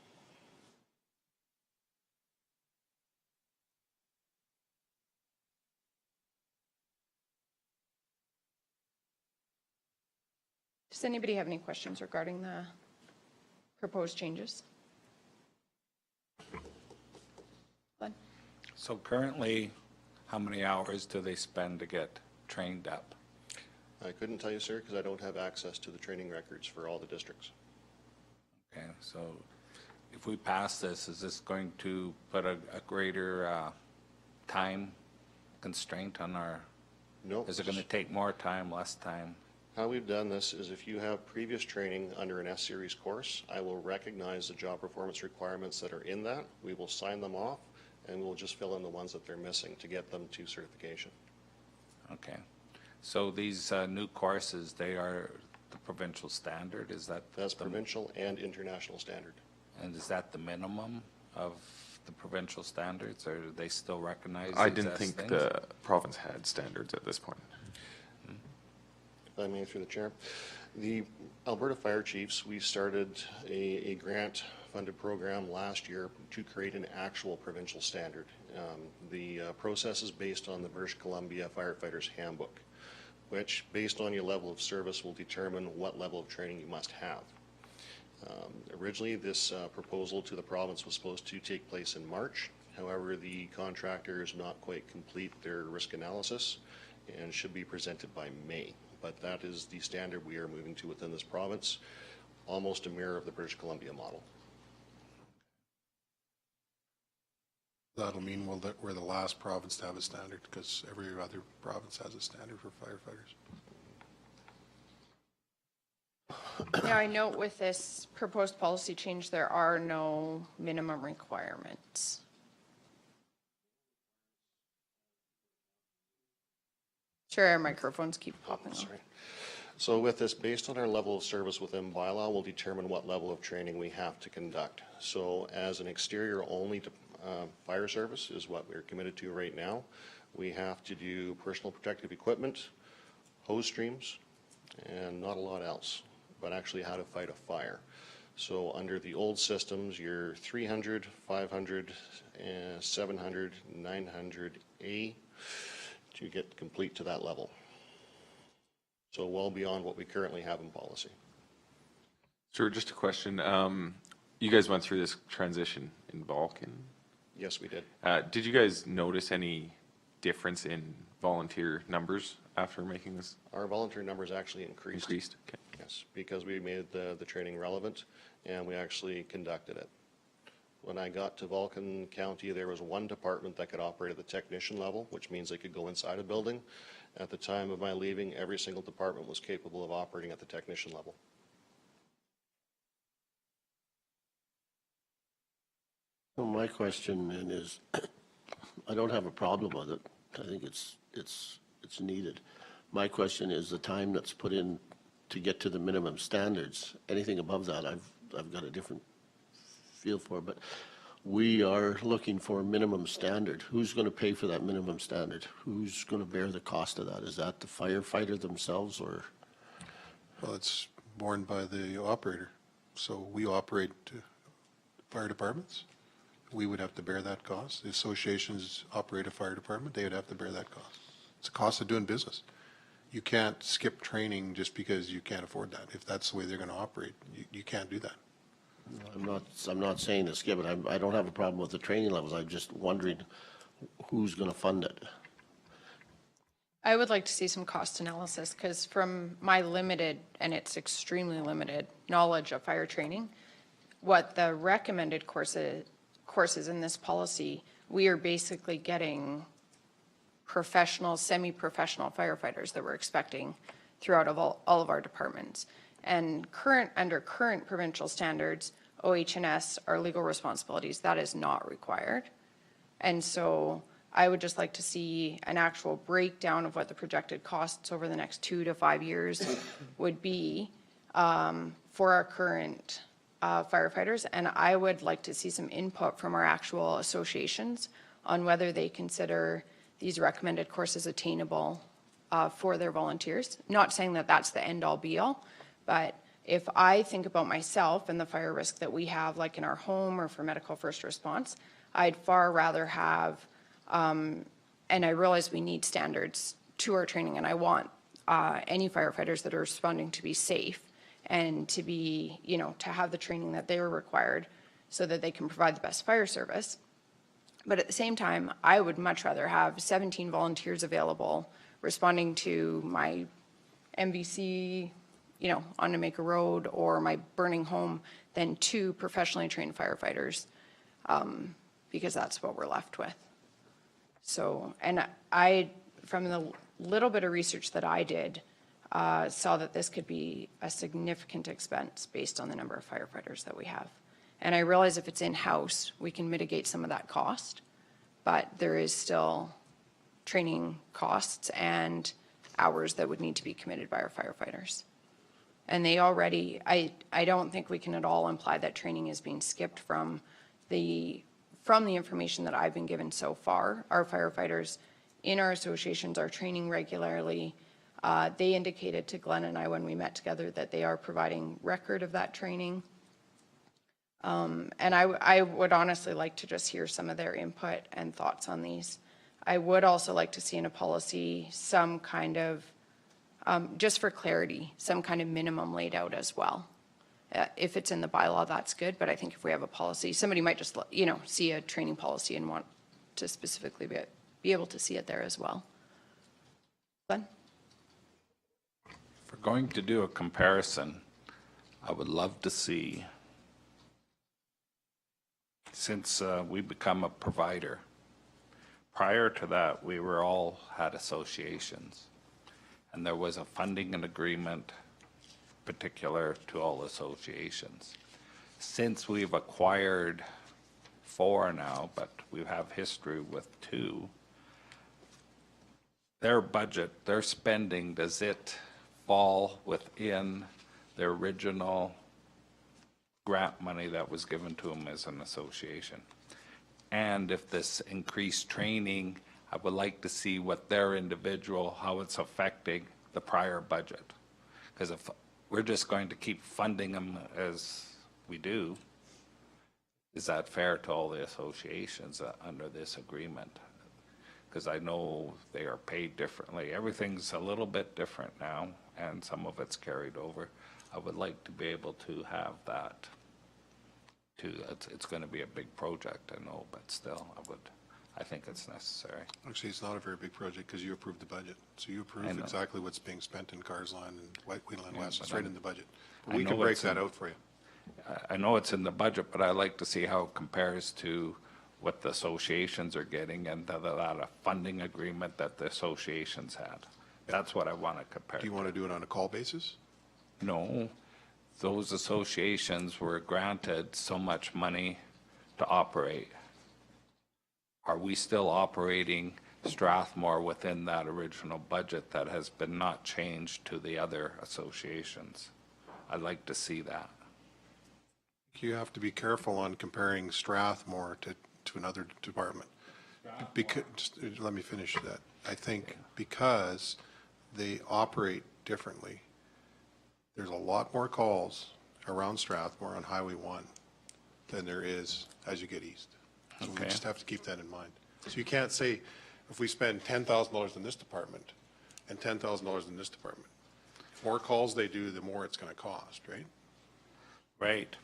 Does anybody have any questions regarding the proposed changes? Glenn? So currently, how many hours do they spend to get trained up? I couldn't tell you, sir, because I don't have access to the training records for all the districts. Okay, so if we pass this, is this going to put a greater time constraint on our, No. is it going to take more time, less time? How we've done this is if you have previous training under an S-Series course, I will recognize the job performance requirements that are in that. We will sign them off, and we'll just fill in the ones that they're missing to get them to certification. Okay. So these new courses, they are the provincial standard, is that? That's provincial and international standard. And is that the minimum of the provincial standards, or do they still recognize I these didn't as think things? the province had standards at this point. If I may, through the chair. The Alberta Fire Chiefs, we started a grant-funded program last year to create an actual provincial standard. The process is based on the British Columbia Firefighters Handbook, which, based on your level of service, will determine what level of training you must have. Originally, this proposal to the province was supposed to take place in March. However, the contractor is not quite complete their risk analysis and should be presented by May. But that is the standard we are moving to within this province, almost a mirror of the British Columbia model. That'll mean we're the last province to have a standard, because every other province has a standard for firefighters. Now, I note with this proposed policy change, there are no minimum requirements. Sure, our microphones keep popping off. Sorry. So with this, based on our level of service within bylaw, we'll determine what level of training we have to conduct. So as an exterior only to fire service is what we're committed to right now. We have to do personal protective equipment, hose streams, and not a lot else, but actually how to fight a fire. So under the old systems, your 300, 500, 700, 900A to get complete to that level. So well beyond what we currently have in policy. Sure, just a question. You guys went through this transition in Vulcan. Yes, we did. Did you guys notice any difference in volunteer numbers after making this Our volunteer numbers actually increased. increased? Okay. Yes, because we made the training relevant and we actually conducted it. When I got to Vulcan County, there was one department that could operate at the technician level, which means they could go inside a building. At the time of my leaving, every single department was capable of operating at the technician level. Well, my question then is, I don't have a problem with it. I think it's needed. My question is the time that's put in to get to the minimum standards. Anything above that, I've got a different feel for, but we are looking for a minimum standard. Who's going to pay for that minimum standard? Who's going to bear the cost of that? Is that the firefighter themselves, or? Well, it's borne by the operator. So we operate fire departments. We would have to bear that cost. The associations operate a fire department. They would have to bear that cost. It's a cost of doing business. You can't skip training just because you can't afford that. If that's the way they're going to operate, you can't do that. I'm not saying to skip it. I don't have a problem with the training levels. I'm just wondering who's going to fund it. I would like to see some cost analysis, because from my limited, and it's extremely limited, knowledge of fire training, what the recommended courses in this policy, we are basically getting professional, semi-professional firefighters that we're expecting throughout all of our departments. And under current provincial standards, OH&S are legal responsibilities. That is not required. And so I would just like to see an actual breakdown of what the projected costs over the next 2 to 5 years would be for our current firefighters. And I would like to see some input from our actual associations on whether they consider these recommended courses attainable for their volunteers. Not saying that that's the end-all be-all, but if I think about myself and the fire risk that we have, like in our home or for medical first response, I'd far rather have, and I realize we need standards to our training, and I want any firefighters that are responding to be safe and to be, you know, to have the training that they are required so that they can provide the best fire service. But at the same time, I would much rather have 17 volunteers available responding to my MVC, you know, on Jamaica Road or my burning home than 2 professionally trained firefighters, because that's what we're left with. So, and I, from the little bit of research that I did, saw that this could be a significant expense based on the number of firefighters that we have. And I realize if it's in-house, we can mitigate some of that cost, but there is still training costs and hours that would need to be committed by our firefighters. And they already, I don't think we can at all imply that training is being skipped from the information that I've been given so far. Our firefighters in our associations are training regularly. They indicated to Glenn and I when we met together that they are providing record of that training. And I would honestly like to just hear some of their input and thoughts on these. I would also like to see in a policy some kind of, just for clarity, some kind of minimum laid out as well. If it's in the bylaw, that's good, but I think if we have a policy, somebody might just, you know, see a training policy and want to specifically be able to see it there as well. Glenn? If we're going to do a comparison, I would love to see, since we become a provider, prior to that, we were all had associations, and there was a funding and agreement particular to all associations. Since we've acquired 4 now, but we have history with 2, their budget, their spending, does it fall within the original grant money that was given to them as an association? And if this increased training, I would like to see what their individual, how it's affecting the prior budget. Because if we're just going to keep funding them as we do, is that fair to all the associations under this agreement? Because I know they are paid differently. Everything's a little bit different now, and some of it's carried over. I would like to be able to have that. It's going to be a big project, I know, but still, I think it's necessary. Actually, it's not a very big project because you approved the budget. So you approve exactly what's being spent in Carsland and Wheatland West. It's right in the budget. But we can break that out for you. I know it's in the budget, but I like to see how it compares to what the associations are getting and that funding agreement that the associations had. That's what I want to compare. Do you want to do it on a call basis? No, those associations were granted so much money to operate. Are we still operating Strathmore within that original budget that has been not changed to the other associations? I'd like to see that. You have to be careful on comparing Strathmore to another department. Because, just let me finish that. I think because they operate differently, there's a lot more calls around Strathmore on Highway 1 than there is as you get east. So we just have to keep that in mind. So you can't say, if we spend $10,000 in this department and $10,000 in this department, the more calls they do, the more it's going to cost, right? Right.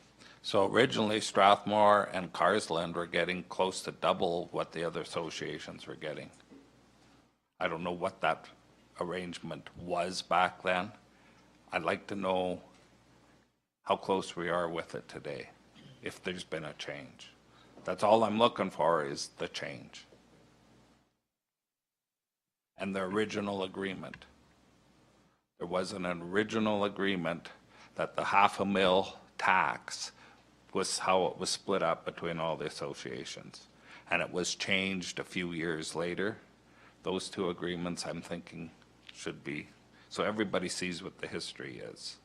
So originally Strathmore and Carsland were getting close to double what the other associations were getting. I don't know what that arrangement was back then. I'd like to know how close we are with it today, if there's been a change. That's all I'm looking for, is the change. And the original agreement. There wasn't an original agreement that the $500,000 tax was how it was split up between all the associations. and it was changed a few years later. Those two agreements, I'm thinking, should be, so everybody sees what the history is.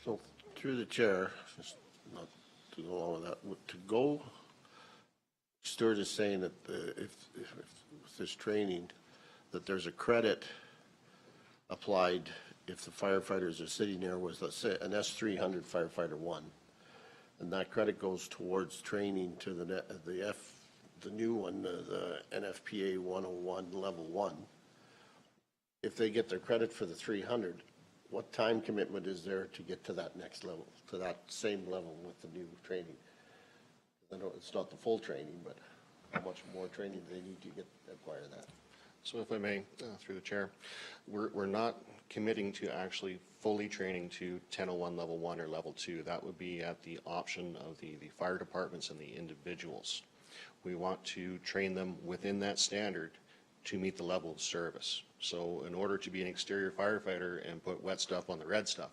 So through the chair, just not to go along with that, to go, Stuart is saying that if with this training, that there's a credit applied if the firefighters are sitting there with, let's say, an S300 firefighter 1, and that credit goes towards training to the new one, the NFPA 101 level 1. If they get their credit for the 300, what time commitment is there to get to that next level, to that same level with the new training? I know it's not the full training, but how much more training do they need to acquire that? So if I may, through the chair, we're not committing to actually fully training to 1001 level 1 or level 2. That would be at the option of the fire departments and the individuals. We want to train them within that standard to meet the level of service. So in order to be an exterior firefighter and put wet stuff on the red stuff,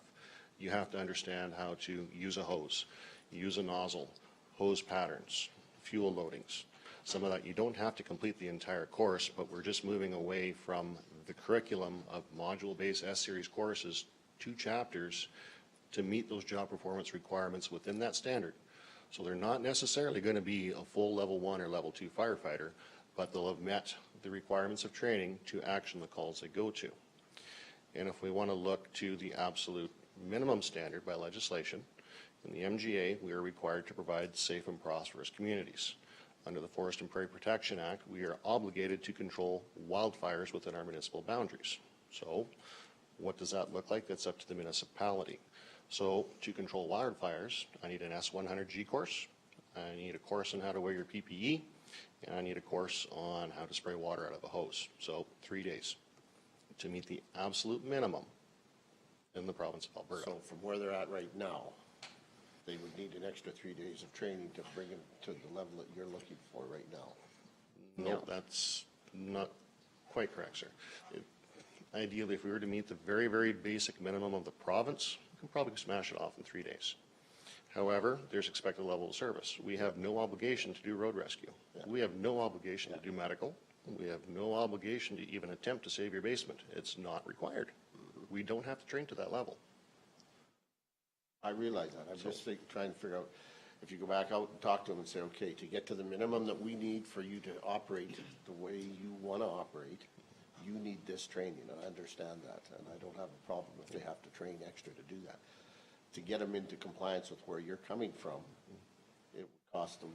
you have to understand how to use a hose, use a nozzle, hose patterns, fuel loadings. Some of that you don't have to complete the entire course, but we're just moving away from the curriculum of module-based S-Series courses, 2 chapters, to meet those job performance requirements within that standard. So they're not necessarily going to be a full level 1 or level 2 firefighter, but they'll have met the requirements of training to action the calls they go to. And if we want to look to the absolute minimum standard by legislation, in the MGA, we are required to provide safe and prosperous communities. Under the Forest and Prairie Protection Act, we are obligated to control wildfires within our municipal boundaries. So what does that look like? That's up to the municipality. So to control wildfires, I need an S100G course, I need a course on how to wear your PPE, and I need a course on how to spray water out of a hose. So 3 days to meet the absolute minimum in the province of Alberta. So from where they're at right now, they would need an extra 3 days of training to bring them to the level that you're looking for right now. No, that's not quite correct, sir. Ideally, if we were to meet the very, very basic minimum of the province, we can probably smash it off in 3 days. However, there's expected level of service. We have no obligation to do road rescue. We have no obligation to do medical. We have no obligation to even attempt to save your basement. It's not required. We don't have to train to that level. I realize that. I'm just trying to figure out, if you go back out and talk to them and say, okay, to get to the minimum that we need for you to operate the way you want to operate, you need this training. I understand that, and I don't have a problem if they have to train extra to do that. To get them into compliance with where you're coming from, it would cost them.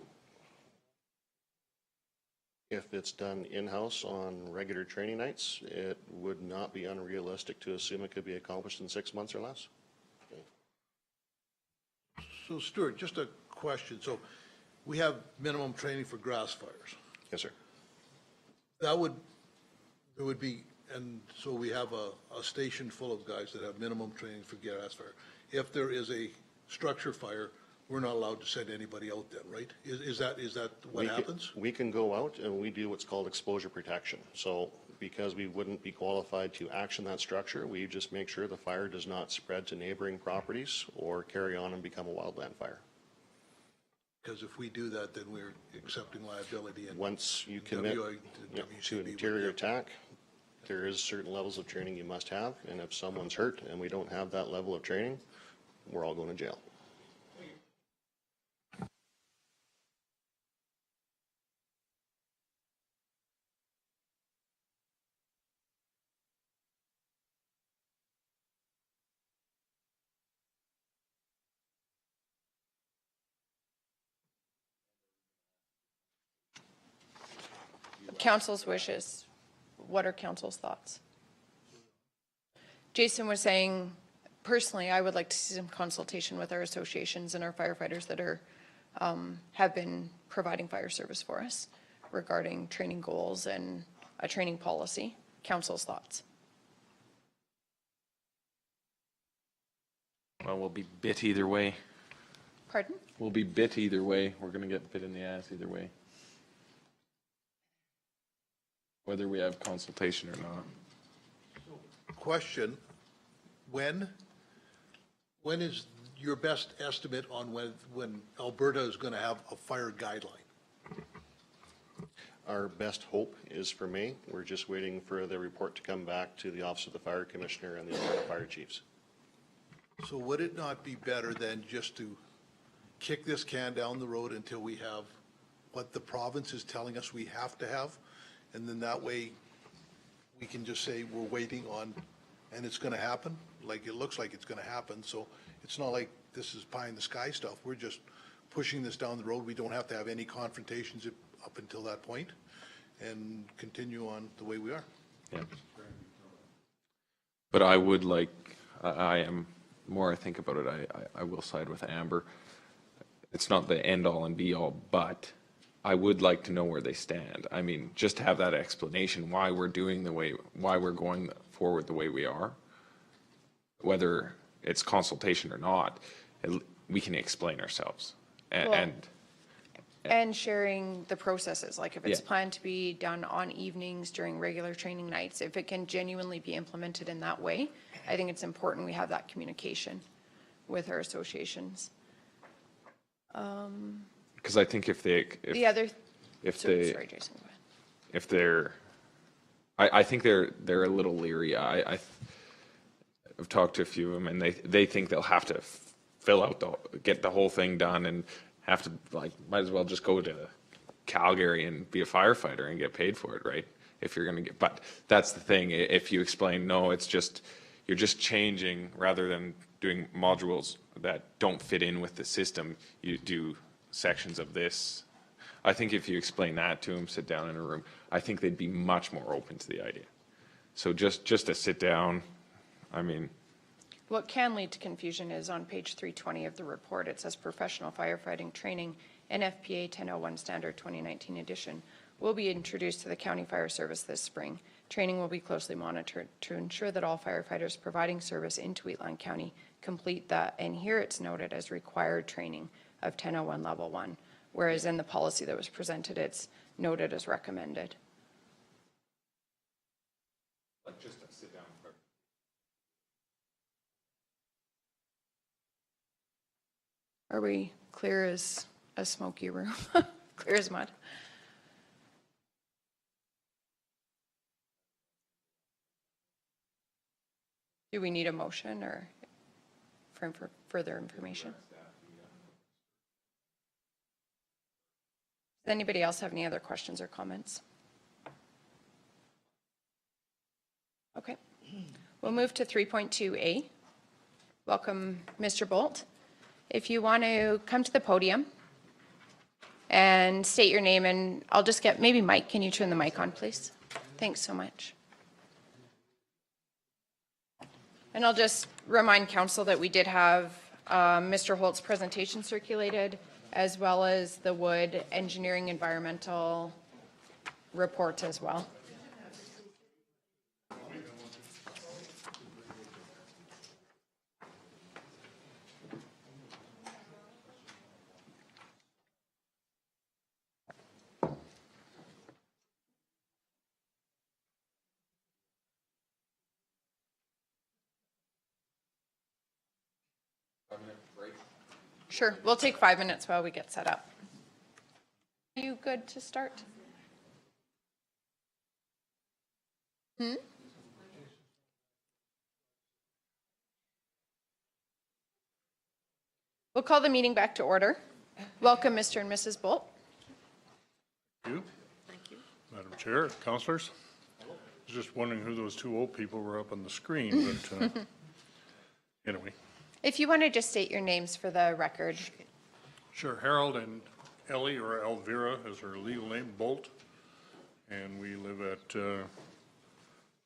If it's done in-house on regular training nights, it would not be unrealistic to assume it could be accomplished in 6 months or less. So Stuart, just a question. So we have minimum training for grass fires. Yes, sir. There would be, and so we have a station full of guys that have minimum training for grass fire. If there is a structure fire, we're not allowed to send anybody out then, right? Is that what happens? We can go out and we do what's called exposure protection. So because we wouldn't be qualified to action that structure, we just make sure the fire does not spread to neighboring properties or carry on and become a wildland fire. Because if we do that, then we're accepting liability. And once you commit to an interior attack, there is certain levels of training you must have, and if someone's hurt and we don't have that level of training, we're all going to jail. Council's wishes. What are council's thoughts? Jason was saying, personally, I would like to see some consultation with our associations and our firefighters that are, have been providing fire service for us regarding training goals and a training policy. Council's thoughts. Well, we'll be bit either way. Pardon? We'll be bit either way. We're going to get bit in the ass either way. Whether we have consultation or not. Question, when is your best estimate on when Alberta is going to have a fire guideline? Our best hope is for May. We're just waiting for the report to come back to the Office of the Fire Commissioner and the Alberta Fire Chiefs. So would it not be better than just to kick this can down the road until we have what the province is telling us we have to have? And then that way, we can just say we're waiting on, and it's going to happen? Like, it looks like it's going to happen, so it's not like this is pie in the sky stuff. We're just pushing this down the road. We don't have to have any confrontations up until that point, and continue on the way we are. Yeah. But I would like, I am, more I think about it, I will side with Amber. It's not the end all and be all, but I would like to know where they stand. I mean, just to have that explanation why we're doing why we're going forward the way we are, whether it's consultation or not, we can explain ourselves. And sharing the processes, like if it's Yeah. planned to be done on evenings during regular training nights, if it can genuinely be implemented in that way, I think it's important we have that communication with our associations. Because I think Sorry, Jason, go ahead. if they're, I think they're a little leery. I've talked to a few of them, and they think they'll have to fill out get the whole thing done, and have to, like, might as well just go to Calgary and be a firefighter and get paid for it, right? If you're going to get, but that's the thing. If you explain, no, it's just, you're just changing rather than doing modules that don't fit in with the system. You do sections of this. I think if you explain that to them, sit down in a room, I think they'd be much more open to the idea. So just to sit down, I mean. What can lead to confusion is on page 320 of the report, it says professional firefighting training, NFPA 1001 standard 2019 edition, will be introduced to the County Fire Service this spring. Training will be closely monitored to ensure that all firefighters providing service in Tweetland County complete that, and here it's noted as required training of 1001 level 1, whereas in the policy that was presented, it's noted as recommended. Like just to sit down. Are we clear as a smoky room? Clear as mud? Do we need a motion or for further information? Does anybody else have any other questions or comments? Okay. We'll move to 3.2A. Welcome, Mr. Bolt. If you want to come to the podium and state your name, and I'll just get, maybe Mike, can you turn the mic on, please? Thanks so much. And I'll just remind council that we did have Mr. Holt's presentation circulated, as well as the Wood Engineering Environmental report as well. Sure, we'll take 5 minutes while we get set up. Are you good to start? We'll call the meeting back to order. Welcome, Mr. and Mrs. Bolt. Thank you. Madam Chair, councillors. I was just wondering who those two old people were up on the screen, but anyway. If you want to just state your names for the record. Sure, Harold and Ellie, or Elvira is her legal name, Bolt. And we live at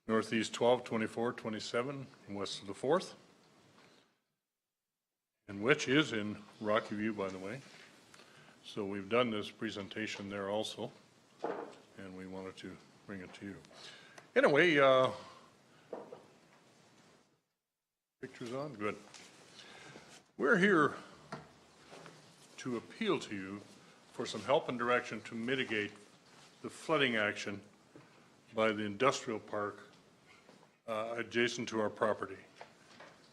Northeast 12, 24, 27, west of the 4th. And which is in Rocky View, by the way. So we've done this presentation there also, and we wanted to bring it to you. Anyway, pictures on? Good. We're here to appeal to you for some help and direction to mitigate the flooding action by the industrial park adjacent to our property.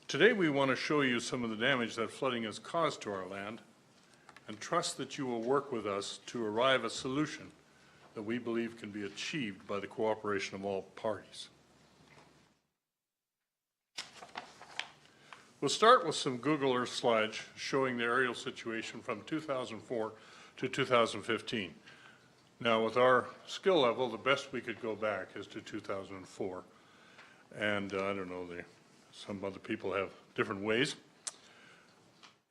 Today, we want to show you some of the damage that flooding has caused to our land and trust that you will work with us to arrive at a solution that we believe can be achieved by the cooperation of all parties. We'll start with some Google Earth slides showing the aerial situation from 2004 to 2015. Now, with our skill level, the best we could go back is to 2004. And I don't know, some other people have different ways.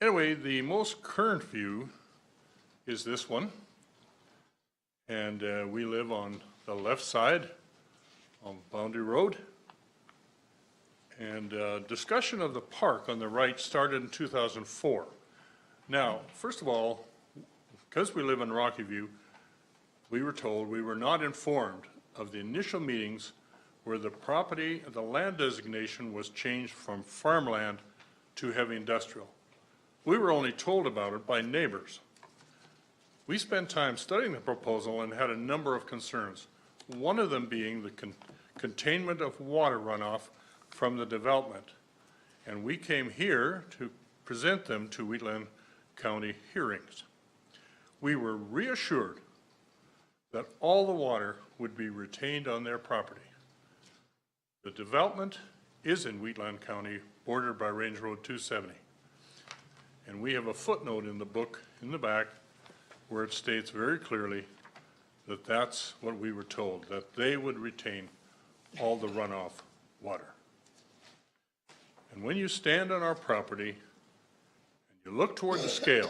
Anyway, the most current view is this one. And we live on the left side on Boundary Road. And discussion of the park on the right started in 2004. Now, first of all, because we live in Rocky View, we were told we were not informed of the initial meetings where the property, the land designation was changed from farmland to heavy industrial. We were only told about it by neighbors. We spent time studying the proposal and had a number of concerns, one of them being the containment of water runoff from the development. And we came here to present them to Wheatland County hearings. We were reassured that all the water would be retained on their property. The development is in Wheatland County, bordered by Range Road 270. And we have a footnote in the book in the back where it states very clearly that that's what we were told, that they would retain all the runoff water. And when you stand on our property and you look toward the scale,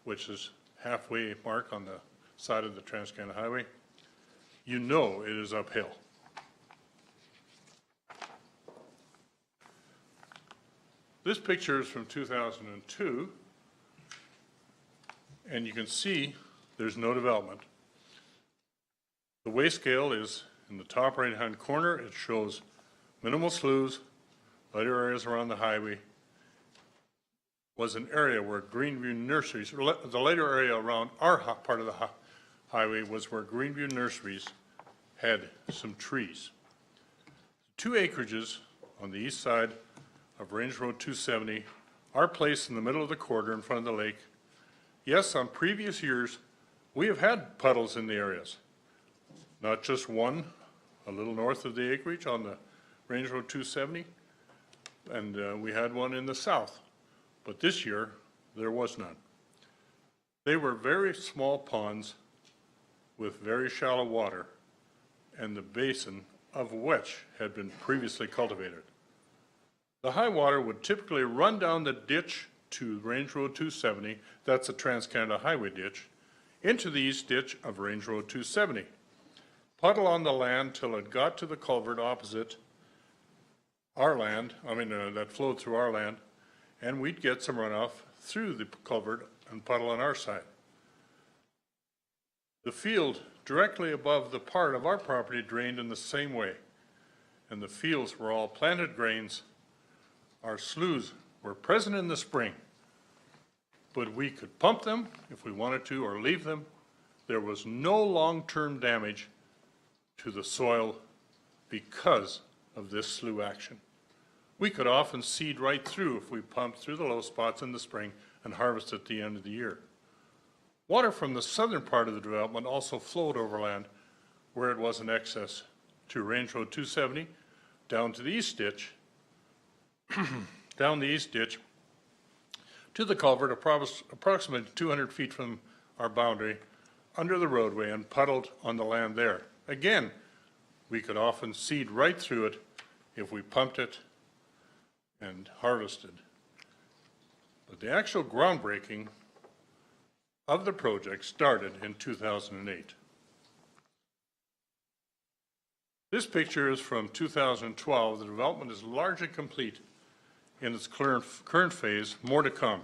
which is halfway mark on the side of the Trans-Canada Highway, you know it is uphill. This picture is from 2002, and you can see there's no development. The weigh scale is in the top right-hand corner. It shows minimal sloughs, lighter areas around the highway. Was an area where Greenview Nurseries, the lighter area around our part of the highway was where Greenview Nurseries had some trees. 2 acreages on the east side of Range Road 270 are placed in the middle of the corridor in front of the lake. Yes, on previous years, we have had puddles in the areas. Not just one, a little north of the acreage on the Range Road 270, and we had one in the south. But this year, there was none. They were very small ponds with very shallow water, and the basin of which had been previously cultivated. The high water would typically run down the ditch to Range Road 270, that's a Trans-Canada Highway ditch, into the east ditch of Range Road 270. Puddle on the land till it got to the culvert opposite our land, that flowed through our land, and we'd get some runoff through the culvert and puddle on our side. The field directly above the part of our property drained in the same way, and the fields were all planted grains. Our sloughs were present in the spring, but we could pump them if we wanted to or leave them. There was no long-term damage to the soil because of this slough action. We could often seed right through if we pumped through the low spots in the spring and harvest at the end of the year. Water from the southern part of the development also flowed overland where it was in excess to Range Road 270, down to the east ditch, down the east ditch to the culvert approximately 200 feet from our boundary under the roadway and puddled on the land there. Again, we could often seed right through it if we pumped it and harvested. But the actual groundbreaking of the project started in 2008. This picture is from 2012. The development is largely complete in its current phase, more to come.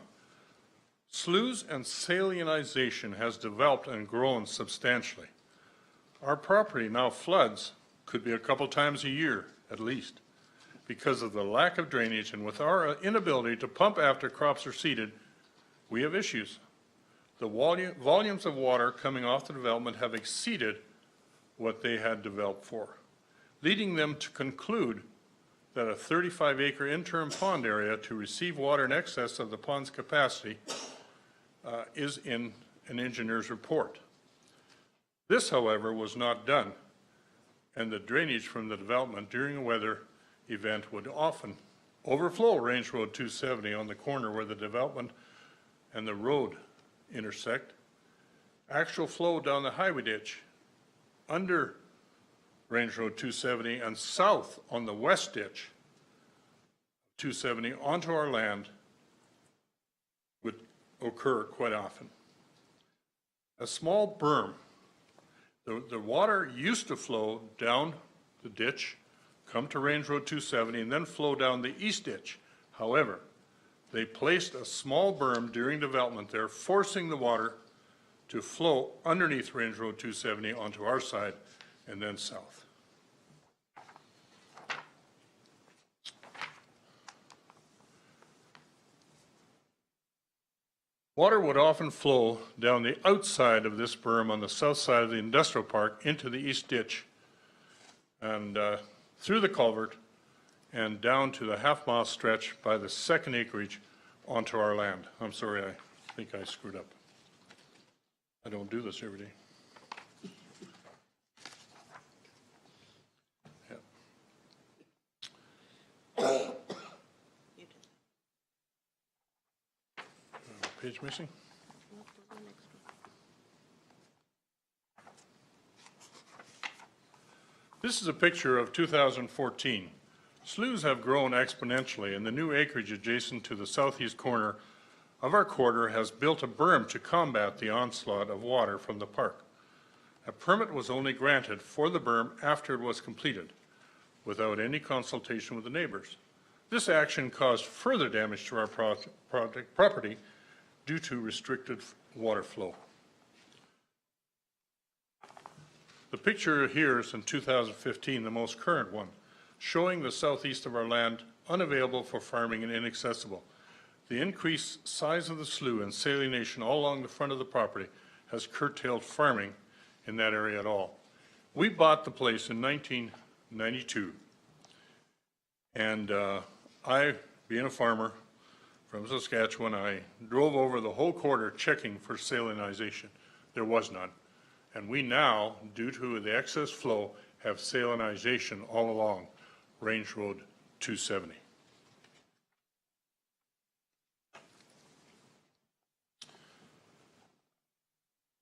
Sloughs and salinization has developed and grown substantially. Our property now floods, could be a couple times a year at least, because of the lack of drainage, and with our inability to pump after crops are seeded, we have issues. The volumes of water coming off the development have exceeded what they had developed for, leading them to conclude that a 35-acre interim pond area to receive water in excess of the pond's capacity is in an engineer's report. This, however, was not done, and the drainage from the development during a weather event would often overflow Range Road 270 on the corner where the development and the road intersect. Actual flow down the highway ditch under Range Road 270 and south on the west ditch 270 onto our land would occur quite often. A small berm, the water used to flow down the ditch, come to Range Road 270, and then flow down the east ditch. However, they placed a small berm during development there, forcing the water to flow underneath Range Road 270 onto our side and then south. Water would often flow down the outside of this berm on the south side of the industrial park into the east ditch and through the culvert and down to the half-mile stretch by the second acreage onto our land. I'm sorry, I think I screwed up. I don't do this every day. Page missing? This is a picture of 2014. Sloughs have grown exponentially, and the new acreage adjacent to the southeast corner of our quarter has built a berm to combat the onslaught of water from the park. A permit was only granted for the berm after it was completed, without any consultation with the neighbors. This action caused further damage to our property due to restricted water flow. The picture here is in 2015, the most current one, showing the southeast of our land unavailable for farming and inaccessible. The increased size of the slough and salination all along the front of the property has curtailed farming in that area at all. We bought the place in 1992, and I, being a farmer from Saskatchewan, I drove over the whole quarter checking for salinization. There was none. And we now, due to the excess flow, have salinization all along Range Road 270.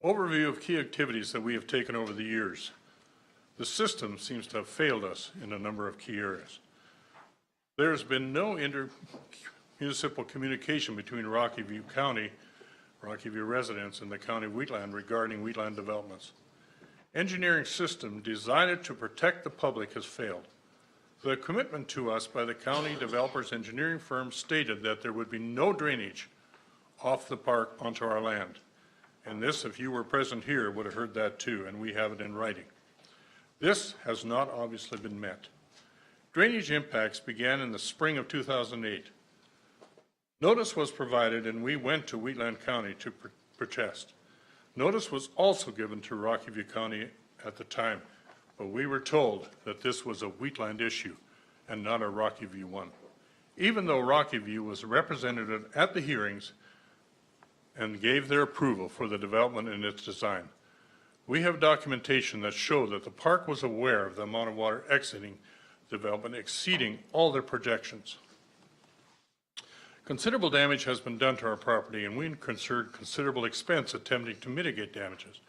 Overview of key activities that we have taken over the years. The system seems to have failed us in a number of key areas. There has been no intermunicipal communication between Rocky View County, Rocky View residents, and the county wheatland regarding wheatland developments. Engineering system designed to protect the public has failed. The commitment to us by the county developers engineering firm stated that there would be no drainage off the park onto our land. And this, if you were present here, would have heard that too, and we have it in writing. This has not obviously been met. Drainage impacts began in the spring of 2008. Notice was provided and we went to Wheatland County to protest. Notice was also given to Rocky View County at the time, but we were told that this was a wheatland issue and not a Rocky View one. Even though Rocky View was represented at the hearings and gave their approval for the development and its design, we have documentation that show that the park was aware of the amount of water exiting development exceeding all their projections. Considerable damage has been done to our property, and we incurred considerable expense attempting to mitigate damages.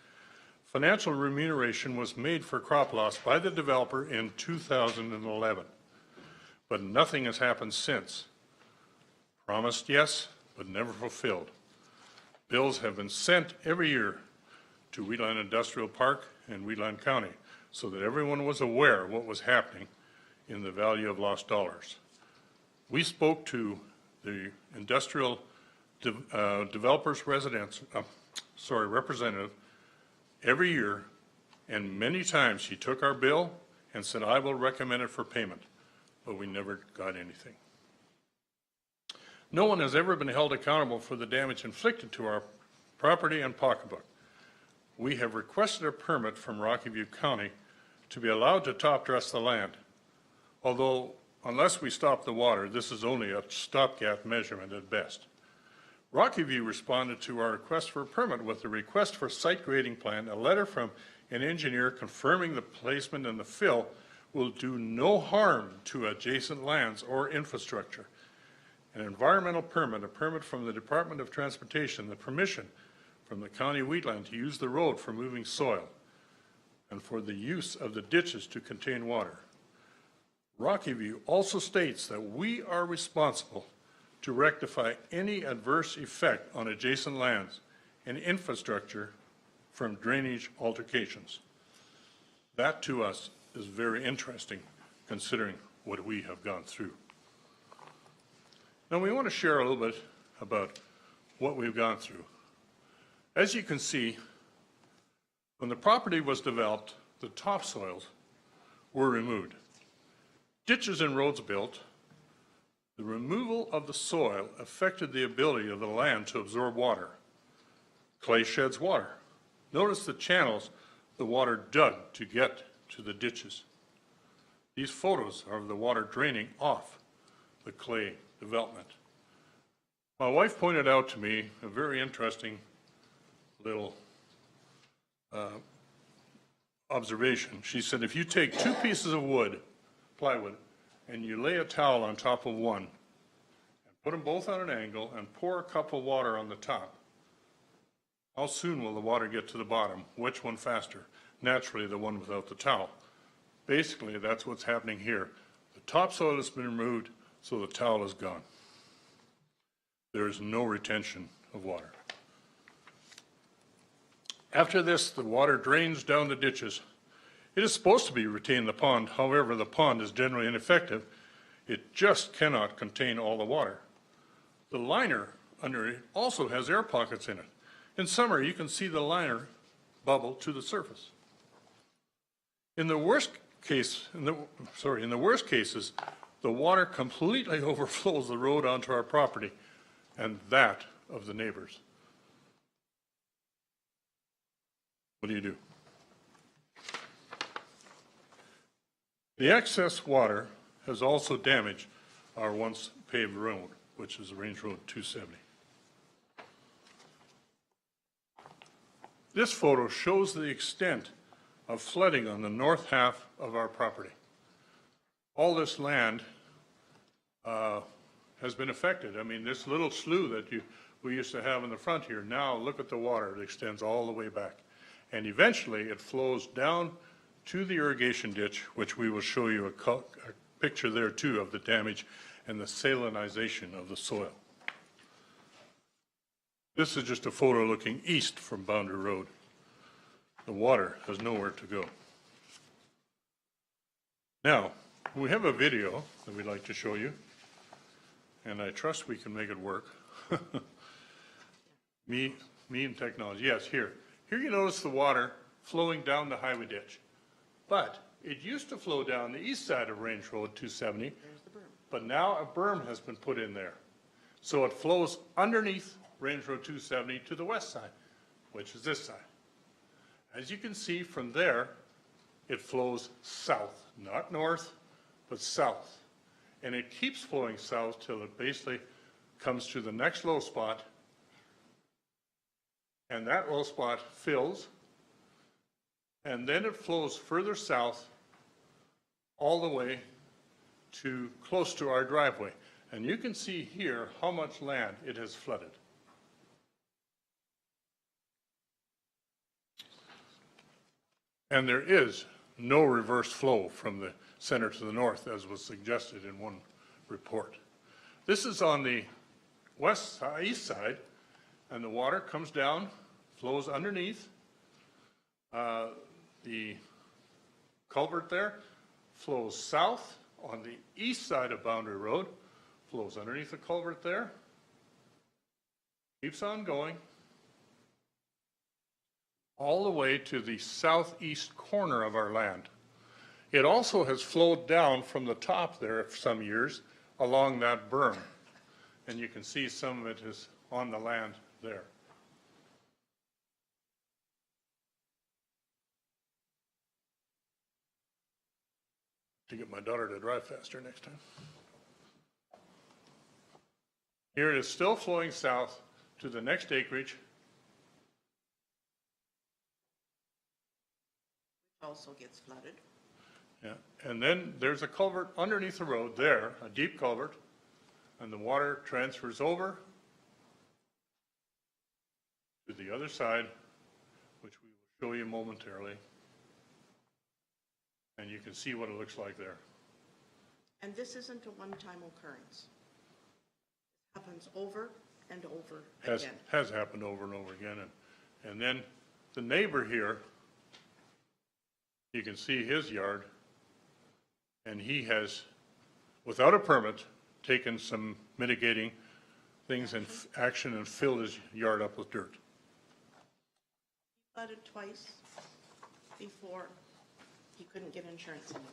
Financial remuneration was made for crop loss by the developer in 2011, but nothing has happened since. Promised, yes, but never fulfilled. Bills have been sent every year to Wheatland Industrial Park and Wheatland County so that everyone was aware of what was happening in the value of lost dollars. We spoke to the industrial developers representative every year, and many times he took our bill and said, I will recommend it for payment, but we never got anything. No one has ever been held accountable for the damage inflicted to our property and pocketbook. We have requested a permit from Rocky View County to be allowed to top dress the land. Although unless we stop the water, this is only a stopgap measurement at best. Rocky View responded to our request for a permit with a request for site grading plan, a letter from an engineer confirming the placement and the fill will do no harm to adjacent lands or infrastructure. An environmental permit, a permit from the Department of Transportation, the permission from the county wetland to use the road for moving soil and for the use of the ditches to contain water. Rocky View also states that we are responsible to rectify any adverse effect on adjacent lands and infrastructure from drainage altercations. That to us is very interesting considering what we have gone through. Now we want to share a little bit about what we've gone through. As you can see, when the property was developed, the topsoils were removed. Ditches and roads built. The removal of the soil affected the ability of the land to absorb water. Clay sheds water. Notice the channels the water dug to get to the ditches. These photos are of the water draining off the clay development. My wife pointed out to me a very interesting little observation. She said, if you take two pieces of wood, plywood, and you lay a towel on top of one, and put them both on an angle, and pour a cup of water on the top, how soon will the water get to the bottom? Which one faster? Naturally, the one without the towel. Basically, that's what's happening here. The topsoil has been removed, so the towel is gone. There is no retention of water. After this, the water drains down the ditches. It is supposed to be retained in the pond. However, the pond is generally ineffective. It just cannot contain all the water. The liner under it also has air pockets in it. In summer, you can see the liner bubble to the surface. In the worst cases, the water completely overflows the road onto our property and that of the neighbors. What do you do? The excess water has also damaged our once paved road, which is Range Road 270. This photo shows the extent of flooding on the north half of our property. All this land has been affected. I mean, this little slough that we used to have in the front here, now look at the water. It extends all the way back. And eventually it flows down to the irrigation ditch, which we will show you a picture there too of the damage and the salinization of the soil. This is just a photo looking east from Boundary Road. The water has nowhere to go. Now, we have a video that we'd like to show you, and I trust we can make it work. Me and technology. Yes, here. Here you notice the water flowing down the highway ditch. But it used to flow down the east side of Range Road 270, but now a berm has been put in there. So it flows underneath Range Road 270 to the west side, which is this side. As you can see from there, it flows south, not north, but south. And it keeps flowing south till it basically comes to the next low spot. And that low spot fills. And then it flows further south all the way to close to our driveway. And you can see here how much land it has flooded. And there is no reverse flow from the center to the north, as was suggested in one report. This is on the east side, and the water comes down, flows underneath. The culvert there flows south on the east side of Boundary Road, flows underneath the culvert there, keeps on going, all the way to the southeast corner of our land. It also has flowed down from the top there for some years along that berm. And you can see some of it is on the land there. to get my daughter to drive faster next time. Here it is still flowing south to the next acreage. Also gets flooded. Yeah, and then there's a culvert underneath the road there, a deep culvert, and the water transfers over to the other side, which we will show you momentarily. And you can see what it looks like there. And this isn't a one-time occurrence. It happens over and over again. Has happened over and over again. And then the neighbor here, you can see his yard, and he has, without a permit, taken some mitigating things in action and filled his yard up with dirt. Flooded twice before he couldn't get insurance anymore.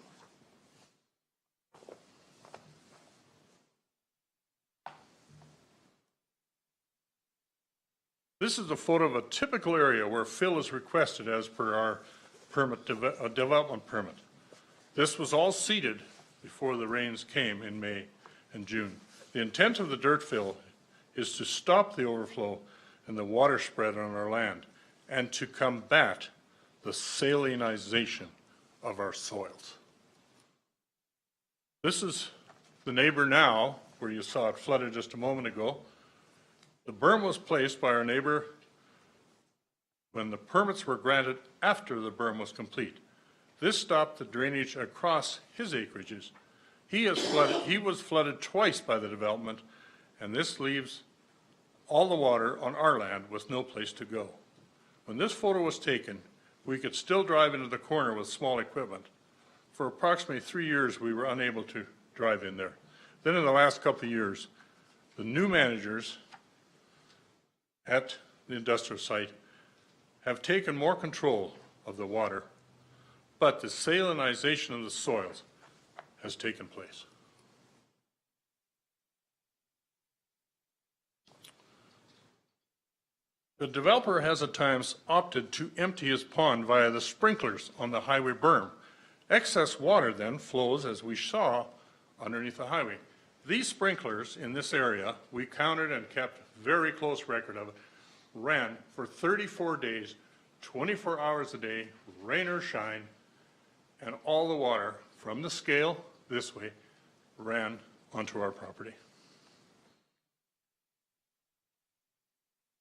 This is a photo of a typical area where fill is requested as per our development permit. This was all seeded before the rains came in May and June. The intent of the dirt fill is to stop the overflow and the water spread on our land and to combat the salinization of our soils. This is the neighbor now, where you saw it flooded just a moment ago. The berm was placed by our neighbor when the permits were granted after the berm was complete. This stopped the drainage across his acreages. He was flooded twice by the development, and this leaves all the water on our land with no place to go. When this photo was taken, we could still drive into the corner with small equipment. For approximately 3 years, we were unable to drive in there. Then in the last couple of years, the new managers at the industrial site have taken more control of the water, but the salinization of the soils has taken place. The developer has at times opted to empty his pond via the sprinklers on the highway berm. Excess water then flows, as we saw, underneath the highway. These sprinklers in this area, we counted and kept very close record of it, ran for 34 days, 24 hours a day, rain or shine, and all the water from the scale this way ran onto our property.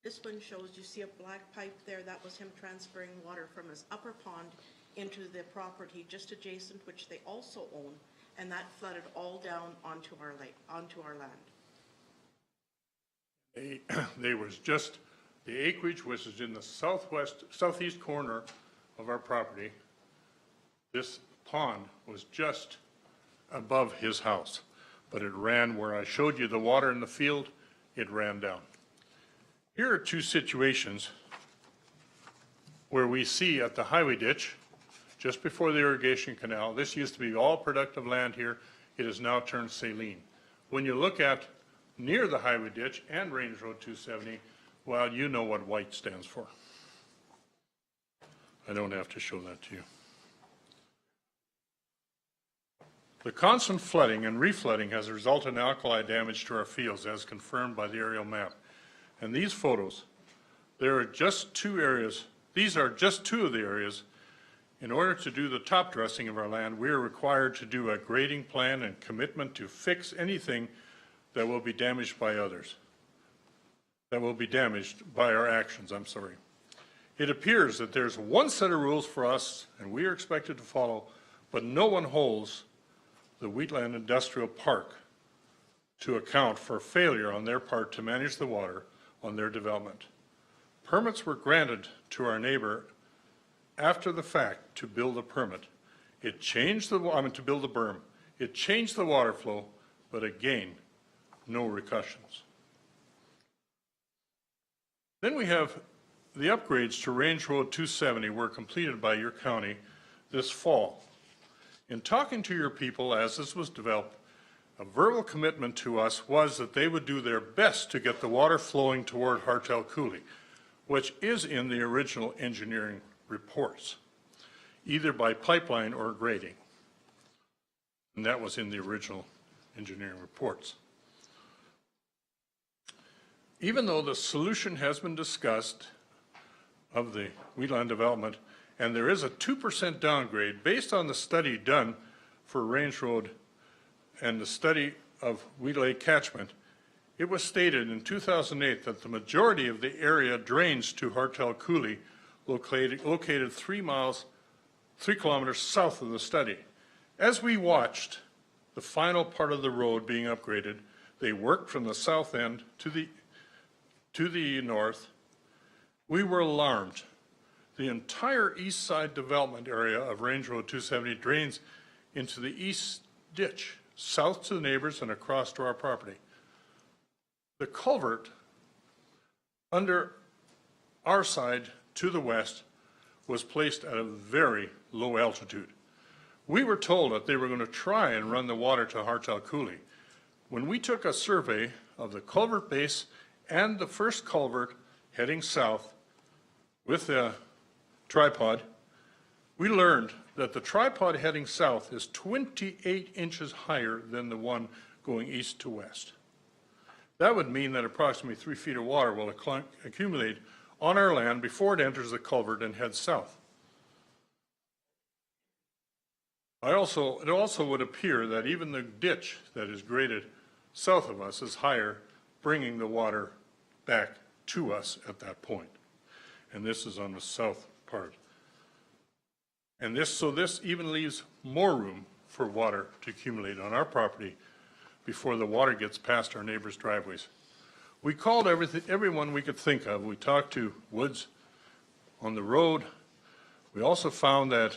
This one shows, you see a black pipe there, that was him transferring water from his upper pond into the property just adjacent, which they also own, and that flooded all down onto our lake, onto our land. They was just the acreage, which is in the southeast corner of our property. This pond was just above his house, but it ran where I showed you the water in the field, it ran down. Here are two situations where we see at the highway ditch, just before the irrigation canal, this used to be all productive land here, it has now turned saline. When you look at near the highway ditch and Range Road 270, well, you know what white stands for. I don't have to show that to you. The constant flooding and reflooding has resulted in alkali damage to our fields, as confirmed by the aerial map. And these photos, there are just two areas, these are just two of the areas. In order to do the top dressing of our land, we are required to do a grading plan and commitment to fix anything that will be damaged by others, that will be damaged by our actions, I'm sorry. It appears that there's one set of rules for us, and we are expected to follow, but no one holds the Wheatland Industrial Park to account for failure on their part to manage the water on their development. Permits were granted to our neighbor after the fact to build a permit. It changed to build a berm. It changed the water flow, but again, no repercussions. Then we have the upgrades to Range Road 270 were completed by your county this fall. In talking to your people as this was developed, a verbal commitment to us was that they would do their best to get the water flowing toward Hartel Coulee, which is in the original engineering reports, either by pipeline or grading. And that was in the original engineering reports. Even though the solution has been discussed of the wetland development, and there is a 2% downgrade based on the study done for Range Road and the study of Wheat Lake catchment, it was stated in 2008 that the majority of the area drains to Hartel Coulee, located 3 kilometers south of the study. As we watched the final part of the road being upgraded, they worked from the south end to the north. We were alarmed. The entire east side development area of Range Road 270 drains into the east ditch, south to the neighbors and across to our property. The culvert under our side to the west was placed at a very low altitude. We were told that they were going to try and run the water to Hartel Coulee. When we took a survey of the culvert base and the first culvert heading south with a tripod, we learned that the tripod heading south is 28 inches higher than the one going east to west. That would mean that approximately 3 feet of water will accumulate on our land before it enters the culvert and heads south. It also would appear that even the ditch that is graded south of us is higher, bringing the water back to us at that point. And this is on the south part. And this even leaves more room for water to accumulate on our property before the water gets past our neighbors' driveways. We called everyone we could think of. We talked to Woods on the road. We also found that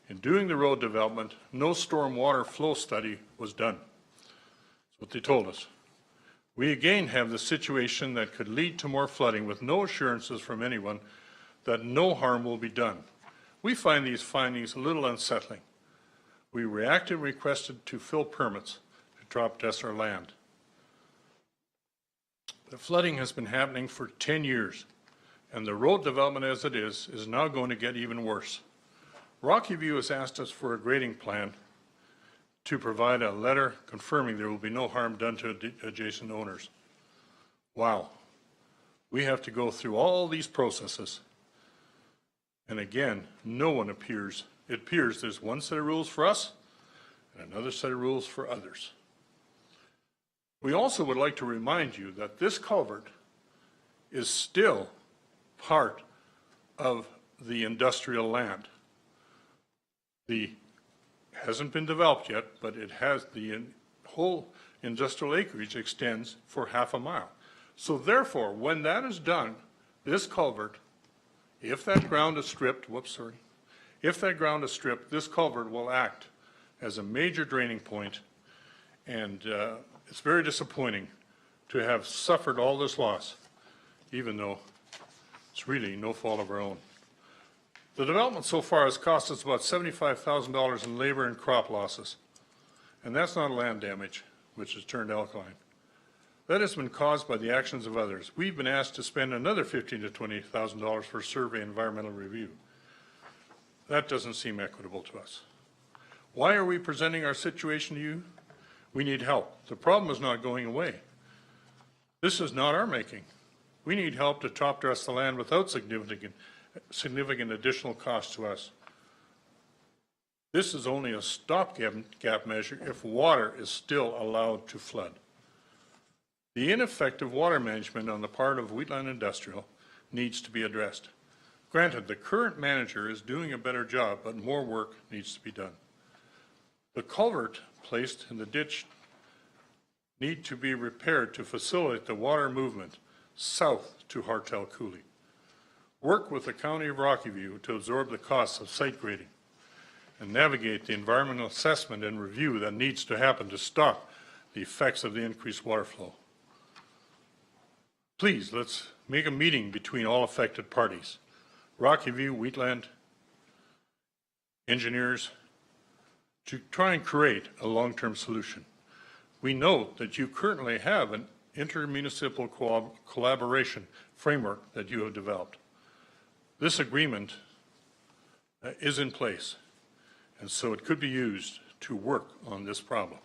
in doing the road development, no storm water flow study was done. That's what they told us. We again have the situation that could lead to more flooding with no assurances from anyone that no harm will be done. We find these findings a little unsettling. We reacted and requested to fill permits to drop test our land. The flooding has been happening for 10 years, and the road development as it is now going to get even worse. Rocky View has asked us for a grading plan to provide a letter confirming there will be no harm done to adjacent owners. Wow. We have to go through all these processes. And again, no one it appears there's one set of rules for us and another set of rules for others. We also would like to remind you that this culvert is still part of the industrial land. Hasn't been developed yet, but it has the whole industrial acreage extends for half a mile. So therefore, when that is done, this culvert, if that ground is stripped, if that ground is stripped, this culvert will act as a major draining point, and it's very disappointing to have suffered all this loss, even though it's really no fault of our own. The development so far has cost us about $75,000 in labor and crop losses, and that's not land damage, which has turned alkaline. That has been caused by the actions of others. We've been asked to spend another $15,000 to $20,000 for survey and environmental review. That doesn't seem equitable to us. Why are we presenting our situation to you? We need help. The problem is not going away. This is not our making. We need help to top dress the land without significant additional cost to us. This is only a stopgap measure if water is still allowed to flood. The ineffective water management on the part of Wheatland Industrial needs to be addressed. Granted, the current manager is doing a better job, but more work needs to be done. The culvert placed in the ditch need to be repaired to facilitate the water movement south to Hartel Coulee. Work with the County of Rocky View to absorb the costs of site grading and navigate the environmental assessment and review that needs to happen to stop the effects of the increased water flow. Please, let's make a meeting between all affected parties, Rocky View, Wheatland, engineers, to try and create a long-term solution. We note that you currently have an intermunicipal collaboration framework that you have developed. This agreement is in place, and so it could be used to work on this problem.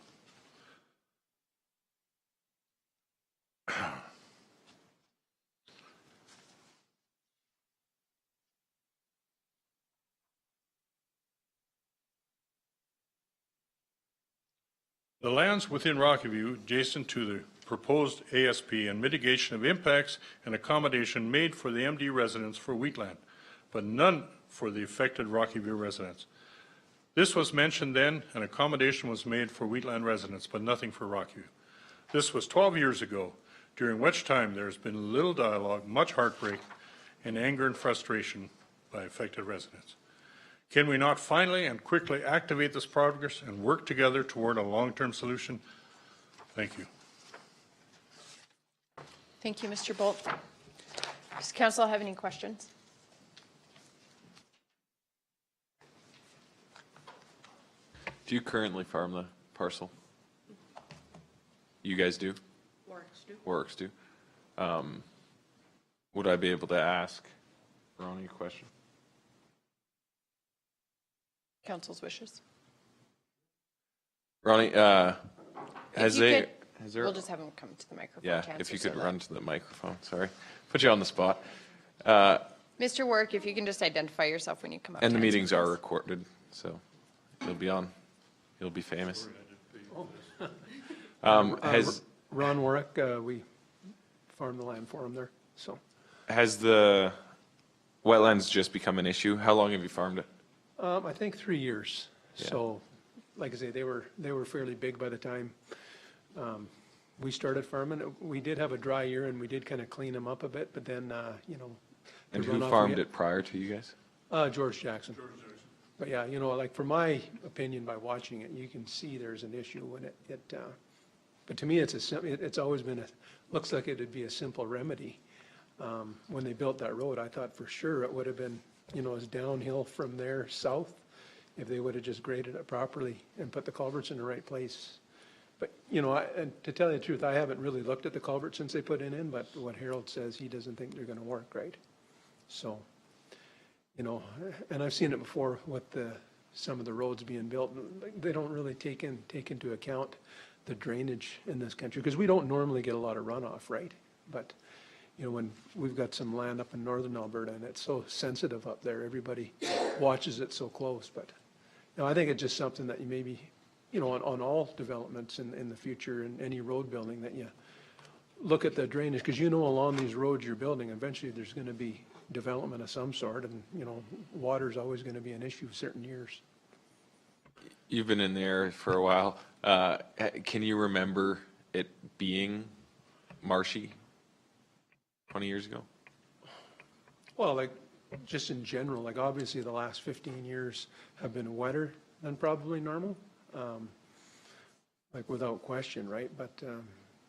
The lands within Rockview adjacent to the proposed ASP and mitigation of impacts and accommodation made for the MD residents for wheatland, but none for the affected Rockview residents. This was mentioned then, and accommodation was made for wheatland residents, but nothing for Rockview. This was 12 years ago, during which time there has been little dialogue, much heartbreak, and anger and frustration by affected residents. Can we not finally and quickly activate this progress and work together toward a long-term solution? Thank you. Thank you, Mr. Bolt. Does council have any questions? Do you currently farm the parcel? You guys do? Works do. Would I be able to ask Ronnie a question? Council's wishes. Ronnie, We'll just have him come to the microphone. Yeah, to if you answer could so run to the microphone, sorry. Put you on the spot. Mr. Warwick, if you can just identify yourself when you come up. And to the answer, meetings are please. recorded, so you'll be on. You'll be famous. Has Ron Warwick, we farm the land for him there, so. has the wetlands just become an issue? How long have you farmed it? I think 3 years. Yeah. So, like I say, they were fairly big by the time we started farming. We did have a dry year and we did kind of clean them up a bit, but then, you know. And the who runoff farmed we- it prior to you guys? George Jackson. But yeah, you know, like for my opinion, by watching it, you can see there's an issue when but to me, it's always been looks like it'd be a simple remedy. When they built that road, I thought for sure it would have been, you know, as downhill from there south, if they would have just graded it properly and put the culverts in the right place. But, you know, and to tell you the truth, I haven't really looked at the culvert since they put it in, but what Harold says, he doesn't think they're gonna work right. So, you know, and I've seen it before with some of the roads being built. They don't really take into account the drainage in this country, because we don't normally get a lot of runoff, right? But, you know, when we've got some land up in northern Alberta and it's so sensitive up there, everybody watches it so close. But, you know, I think it's just something that you maybe, you know, on all developments in the future and any road building, that you look at the drainage, because you know along these roads you're building, eventually there's going to be development of some sort, and, you know, water's always going to be an issue certain years. You've been in there for a while. Can you remember it being marshy 20 years ago? Well, like, just in general, like, obviously the last 15 years have been wetter than probably normal, like, without question, right? But,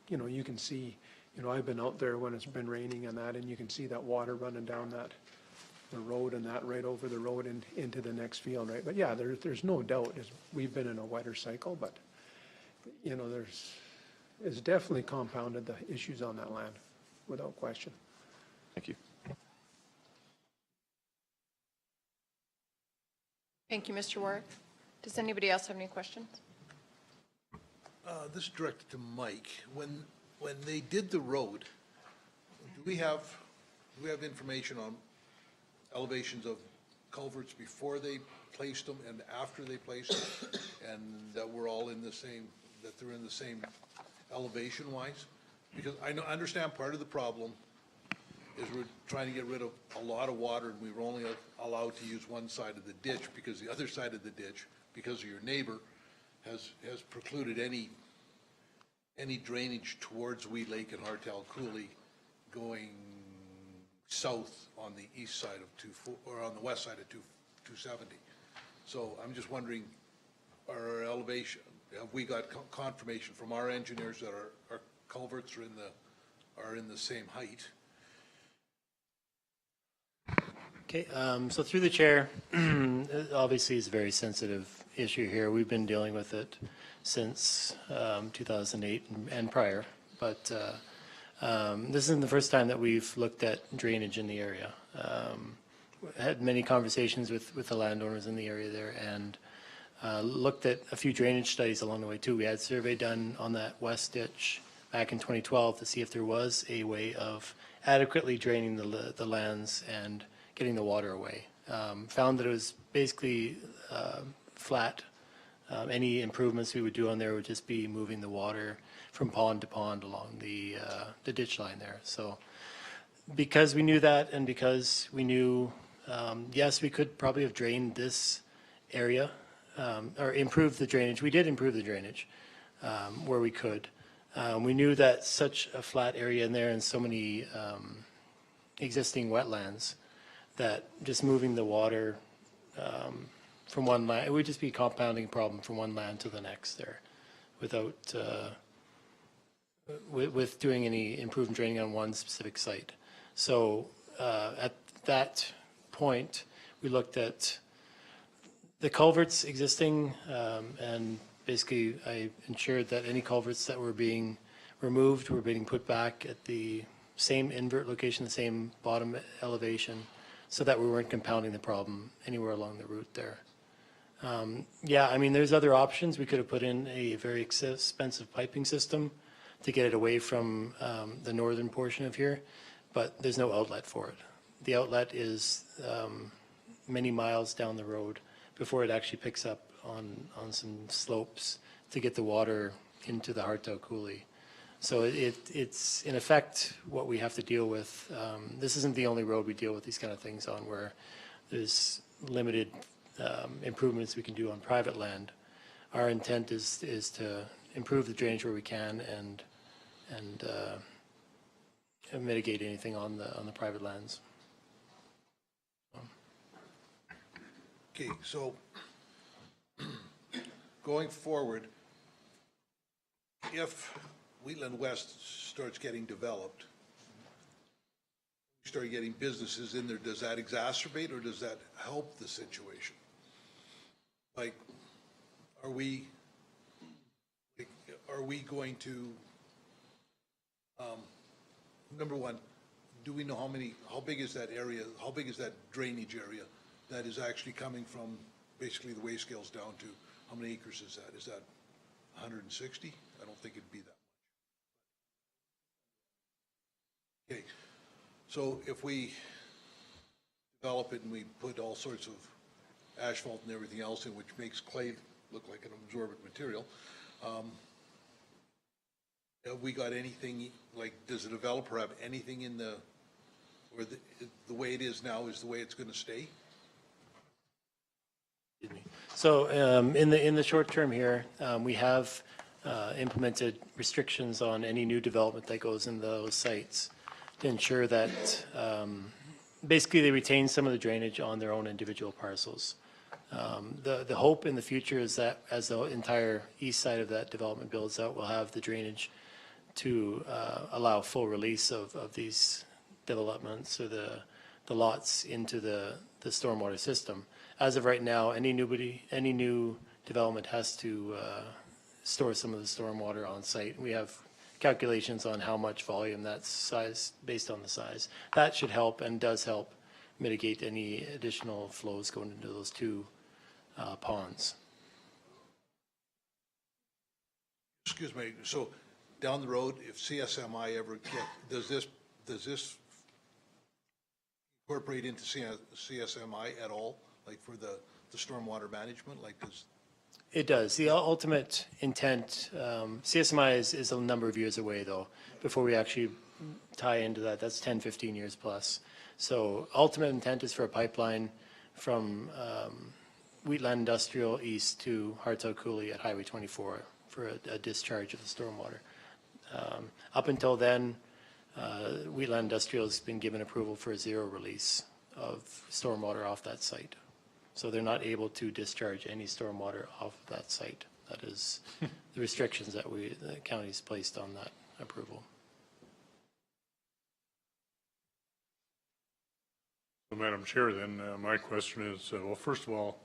you know, you can see, you know, I've been out there when it's been raining and that, and you can see that water running down the road and that right over the road and into the next field, right? But yeah, there's no doubt we've been in a wetter cycle, but, you know, it's definitely compounded the issues on that land, without question. Thank you. Thank you, Mr. Warwick. Does anybody else have any questions? This is directed to Mike. When they did the road, do we have information on elevations of culverts before they placed them and after they placed them, and that we're all in the same, that they're in the same elevation wise? Because I understand part of the problem is we're trying to get rid of a lot of water, and we were only allowed to use one side of the ditch, because the other side of the ditch, because of your neighbor, has precluded any drainage towards Weed Lake and Hartel Coulee going south on the east side of or on the west side of 270. So I'm just wondering, our elevation, have we got confirmation from our engineers that our culverts are in the same height? Okay, so through the chair, obviously it's a very sensitive issue here. We've been dealing with it since 2008 and prior, but this isn't the first time that we've looked at drainage in the area. Had many conversations with the landowners in the area there, and Looked at a few drainage studies along the way too. We had a survey done on that west ditch back in 2012 to see if there was a way of adequately draining the lands and getting the water away. Found that it was basically flat. Any improvements we would do on there would just be moving the water from pond to pond along the ditch line there. So because we knew that, and because we knew, yes, we could probably have drained this area or improved the drainage. We did improve the drainage where we could. We knew that such a flat area in there and so many existing wetlands that just moving the water from one land, it would just be compounding a problem from one land to the next there without, with doing any improvement draining on one specific site. So at that point, we looked at the culverts existing and basically I ensured that any culverts that were being removed were being put back at the same invert location, the same bottom elevation, so that we weren't compounding the problem anywhere along the route there. Yeah, I mean, there's other options. We could have put in a very expensive piping system to get it away from the northern portion of here, but there's no outlet for it. The outlet is many miles down the road before it actually picks up on some slopes to get the water into the Hartau Coulee. So it's in effect what we have to deal with. This isn't the only road we deal with these kind of things on, where there's limited improvements we can do on private land. Our intent is to improve the drainage where we can and mitigate anything on the private lands. Okay, so going forward, if Wheatland West starts getting developed, you start getting businesses in there, does that exacerbate or does that help the situation? Like, are we going to, number one, do we know how big is that area, how big is that drainage area that is actually coming from basically the weigh scales down to, how many acres is that? Is that 160? I don't think it'd be that much. Okay, so if we develop it and we put all sorts of asphalt and everything else in, which makes clay look like an absorbent material, have we got anything, like, does the developer have anything in the, or the way it is now is the way it's going to stay? So in the short term here, we have implemented restrictions on any new development that goes in those sites to ensure that basically they retain some of the drainage on their own individual parcels. The hope in the future is that as the entire east side of that development builds out, we'll have the drainage to allow full release of these developments or the lots into the stormwater system. As of right now, any new development has to store some of the stormwater on site. We have calculations on how much volume that size, based on the size. That should help and does help mitigate any additional flows going into those two ponds. Excuse me, so down the road, if CSMI ever does this incorporate into CSMI at all? Like for the stormwater management, like does? It does. The ultimate intent, CSMI is a number of years away though, before we actually tie into that. That's 10, 15 years plus. So ultimate intent is for a pipeline from Wheatland Industrial east to Hartau Coulee at Highway 24 for a discharge of the stormwater. Up until then, Wheatland Industrial has been given approval for a zero release of stormwater off that site. So they're not able to discharge any stormwater off of that site. That is the restrictions that the county's placed on that approval. So, Madam Chair, then my question is, well, first of all,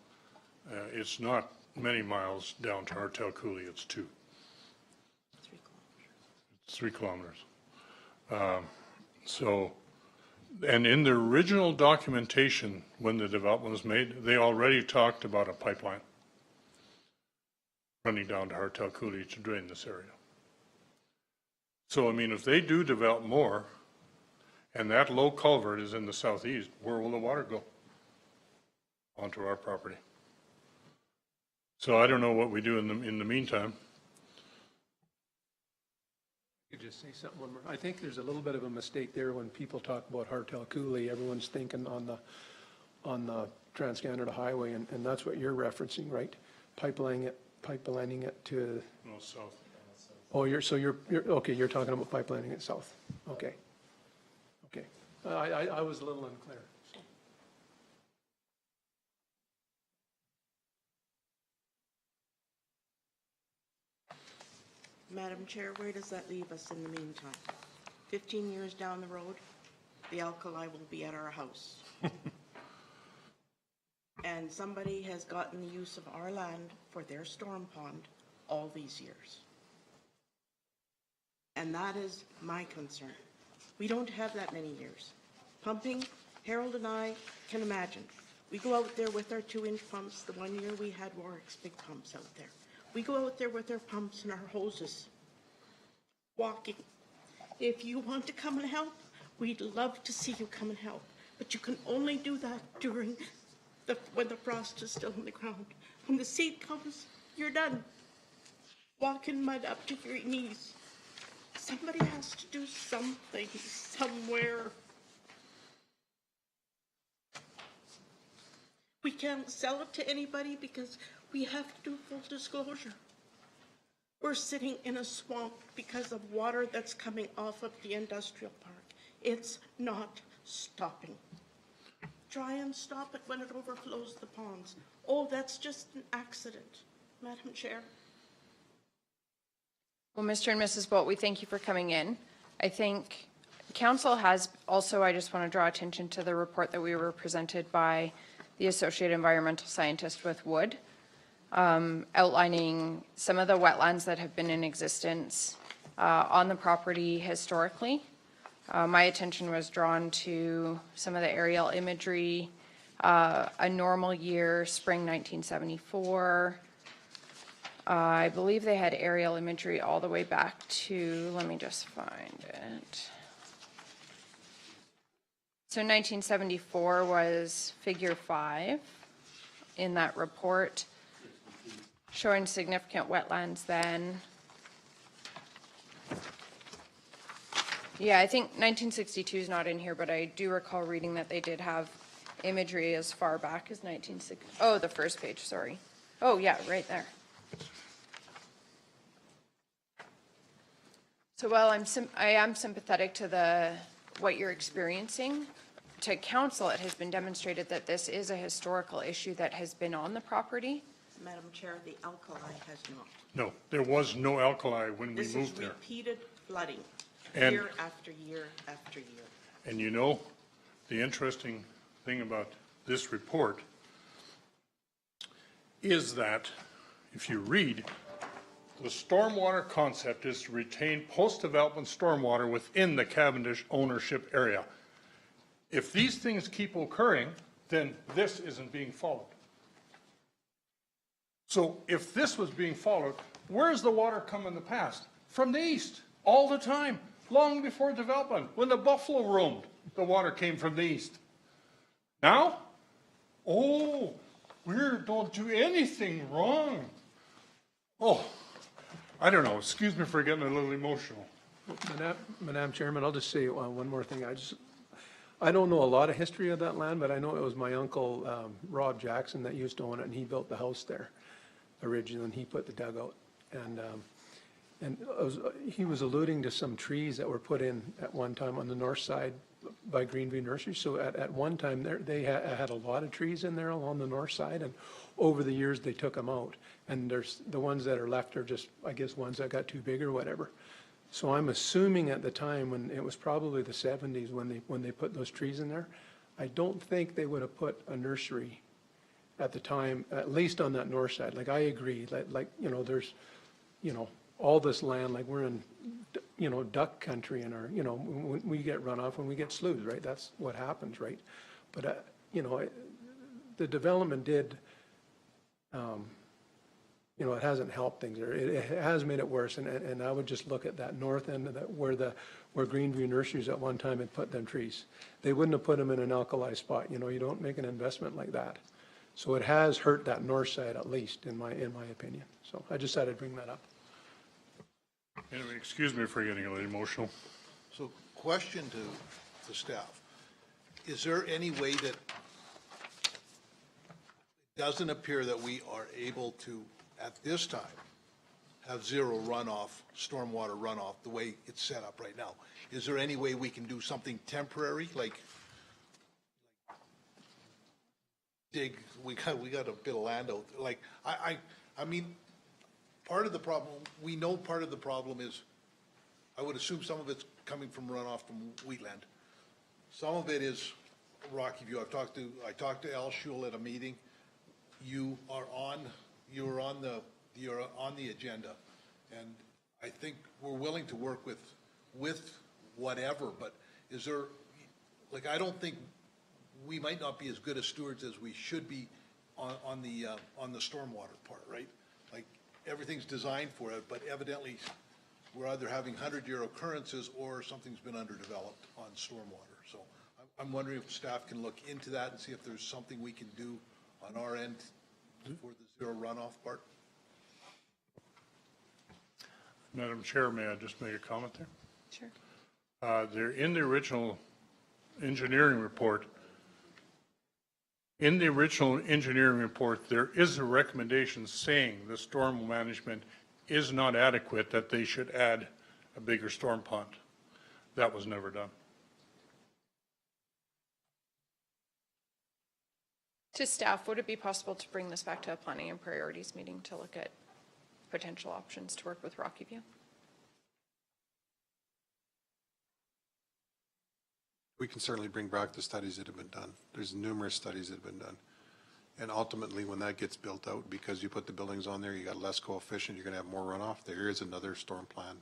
it's not many miles down to Hartau Coulee, it's 2. 3 kilometers. It's 3 kilometers. So, and in the original documentation, when the development was made, they already talked about a pipeline. running down to Hartel Coulee to drain this area. So, I mean, if they do develop more, and that low culvert is in the southeast, where will the water go? Onto our property. So I don't know what we do in the meantime. Could just say something one more. I think there's a little bit of a mistake there when people talk about Hartel Coulee. Everyone's thinking on the Trans-Canada Highway, and that's what you're referencing, right? Pipelining it to. No, south. Oh, you're okay. You're talking about pipelining it south. Okay. Okay. I was a little unclear. So. Madam Chair, where does that leave us in the meantime? 15 years down the road, the alkali will be at our house. And somebody has gotten the use of our land for their storm pond all these years. And that is my concern. We don't have that many years. Pumping, Harold and I can imagine. We go out there with our 2-inch pumps. The one year we had Warwick's big pumps out there. We go out there with our pumps and our hoses, walking. If you want to come and help, we'd love to see you come and help. But you can only do that during when the frost is still in the ground. When the seed comes, you're done. Walk in mud up to your knees. Somebody has to do something somewhere. We can't sell it to anybody because we have to do full disclosure. We're sitting in a swamp because of water that's coming off of the industrial park. It's not stopping. Try and stop it when it overflows the ponds. Oh, that's just an accident, Madam Chair. Well, Mr. and Mrs. Bolt, we thank you for coming in. I think council has also, I just want to draw attention to the report that we were presented by the Associate Environmental Scientist with Wood, outlining some of the wetlands that have been in existence on the property historically. My attention was drawn to some of the aerial imagery, a normal year, spring 1974. I believe they had aerial imagery all the way back to, let me just find it. So 1974 was figure 5 in that report, showing significant wetlands then. Yeah, I think 1962 is not in here, but I do recall reading that they did have imagery as far back as 1960. Oh, the first page, sorry. Oh, yeah, right there. So while I am sympathetic to what you're experiencing, to council, it has been demonstrated that this is a historical issue that has been on the property. Madam Chair, the alkali has not. No, there was no alkali when we moved there. This is repeated flooding, And- year after year after year. And you know, the interesting thing about this report is that if you read, the stormwater concept is to retain post-development stormwater within the Cavendish ownership area. If these things keep occurring, then this isn't being followed. So if this was being followed, where's the water come in the past? From the east, all the time, long before development. When the buffalo roamed, the water came from the east. Now, oh, we don't do anything wrong. Oh, I don't know, excuse me for getting a little emotional. Madam Chairman, I'll just say one more thing. I don't know a lot of history of that land, but I know it was my uncle, Rob Jackson, that used to own it, and he built the house there originally, and he put the dugout. And he was alluding to some trees that were put in at one time on the north side by Greenview Nursery. So at one time, they had a lot of trees in there along the north side, and over the years, they took them out. And there's the ones that are left are just, I guess, ones that got too big or whatever. So I'm assuming at the time, when it was probably the 70s when they put those trees in there, I don't think they would have put a nursery at the time, at least on that north side. Like, I agree, like, you know, there's, you know, all this land, like we're in, you know, duck country, and our, you know, when we get runoff, when we get sloughs, right? That's what happens, right? But, you know, the development did you know, it hasn't helped things, or it has made it worse, and I would just look at that north end of that, where Greenview Nurseries at one time had put them trees. They wouldn't have put them in an alkali spot, you know, you don't make an investment like that. So it has hurt that north side, at least, in my opinion. So I just thought I'd bring that up. Anyway, excuse me for getting a little emotional. So question to the staff. Is there any way that it doesn't appear that we are able to, at this time, have zero runoff, stormwater runoff, the way it's set up right now? Is there any way we can do something temporary, like dig, we got a bit of land out, like, I mean, part of the problem, we know part of the problem is, I would assume some of it's coming from runoff from wheatland. Some of it is Rocky View. I talked to Al Schul at a meeting. You're on the agenda, and I think we're willing to work with whatever. But is there, like, I don't think we might not be as good as stewards as we should be on the stormwater part, right? Like, everything's designed for it, but evidently we're either having 100-year occurrences or something's been underdeveloped on stormwater. So I'm wondering if staff can look into that and see if there's something we can do on our end for the zero runoff part. Madam Chair, may I just make a comment there? Sure. There, in the original engineering report, there is a recommendation saying the storm management is not adequate, that they should add a bigger storm pond. That was never done. To staff, would it be possible to bring this back to a planning and priorities meeting to look at potential options to work with Rocky View? We can certainly bring back the studies that have been done. There's numerous studies that have been done. And ultimately, when that gets built out, because you put the buildings on there, you got less coefficient, you're going to have more runoff. There is another storm plan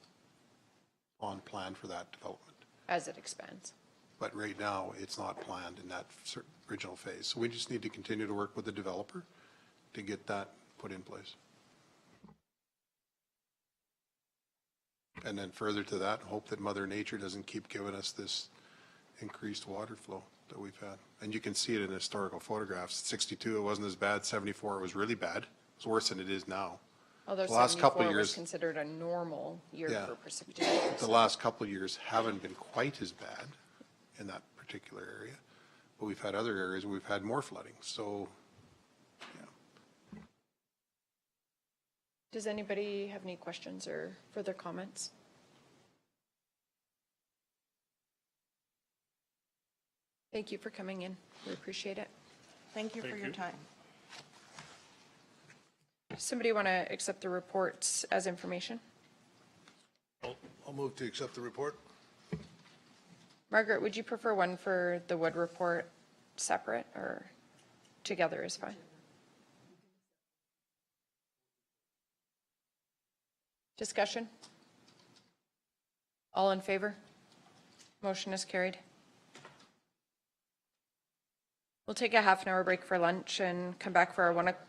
for that development. As it expands. But right now, it's not planned in that original phase. So we just need to continue to work with the developer to get that put in place. And then further to that, hope that Mother Nature doesn't keep giving us this increased water flow that we've had. And you can see it in historical photographs. 62, it wasn't as bad. 74, it was really bad. It's worse than it is now. Although The last couple 74 of was years, considered a normal year Yeah. for precipitation. the last couple of years haven't been quite as bad in that particular area. But we've had other areas where we've had more flooding. So, yeah. Does anybody have any questions or further comments? Thank you for coming in. We appreciate it. Thank you for your time. Somebody want to accept the reports as information? I'll move to accept the report. Margaret, would you prefer one for the Wood report separate, or together is fine? Discussion? All in favor? Motion is carried. We'll take a half-an-hour break for lunch and come back for our 1 o'clock.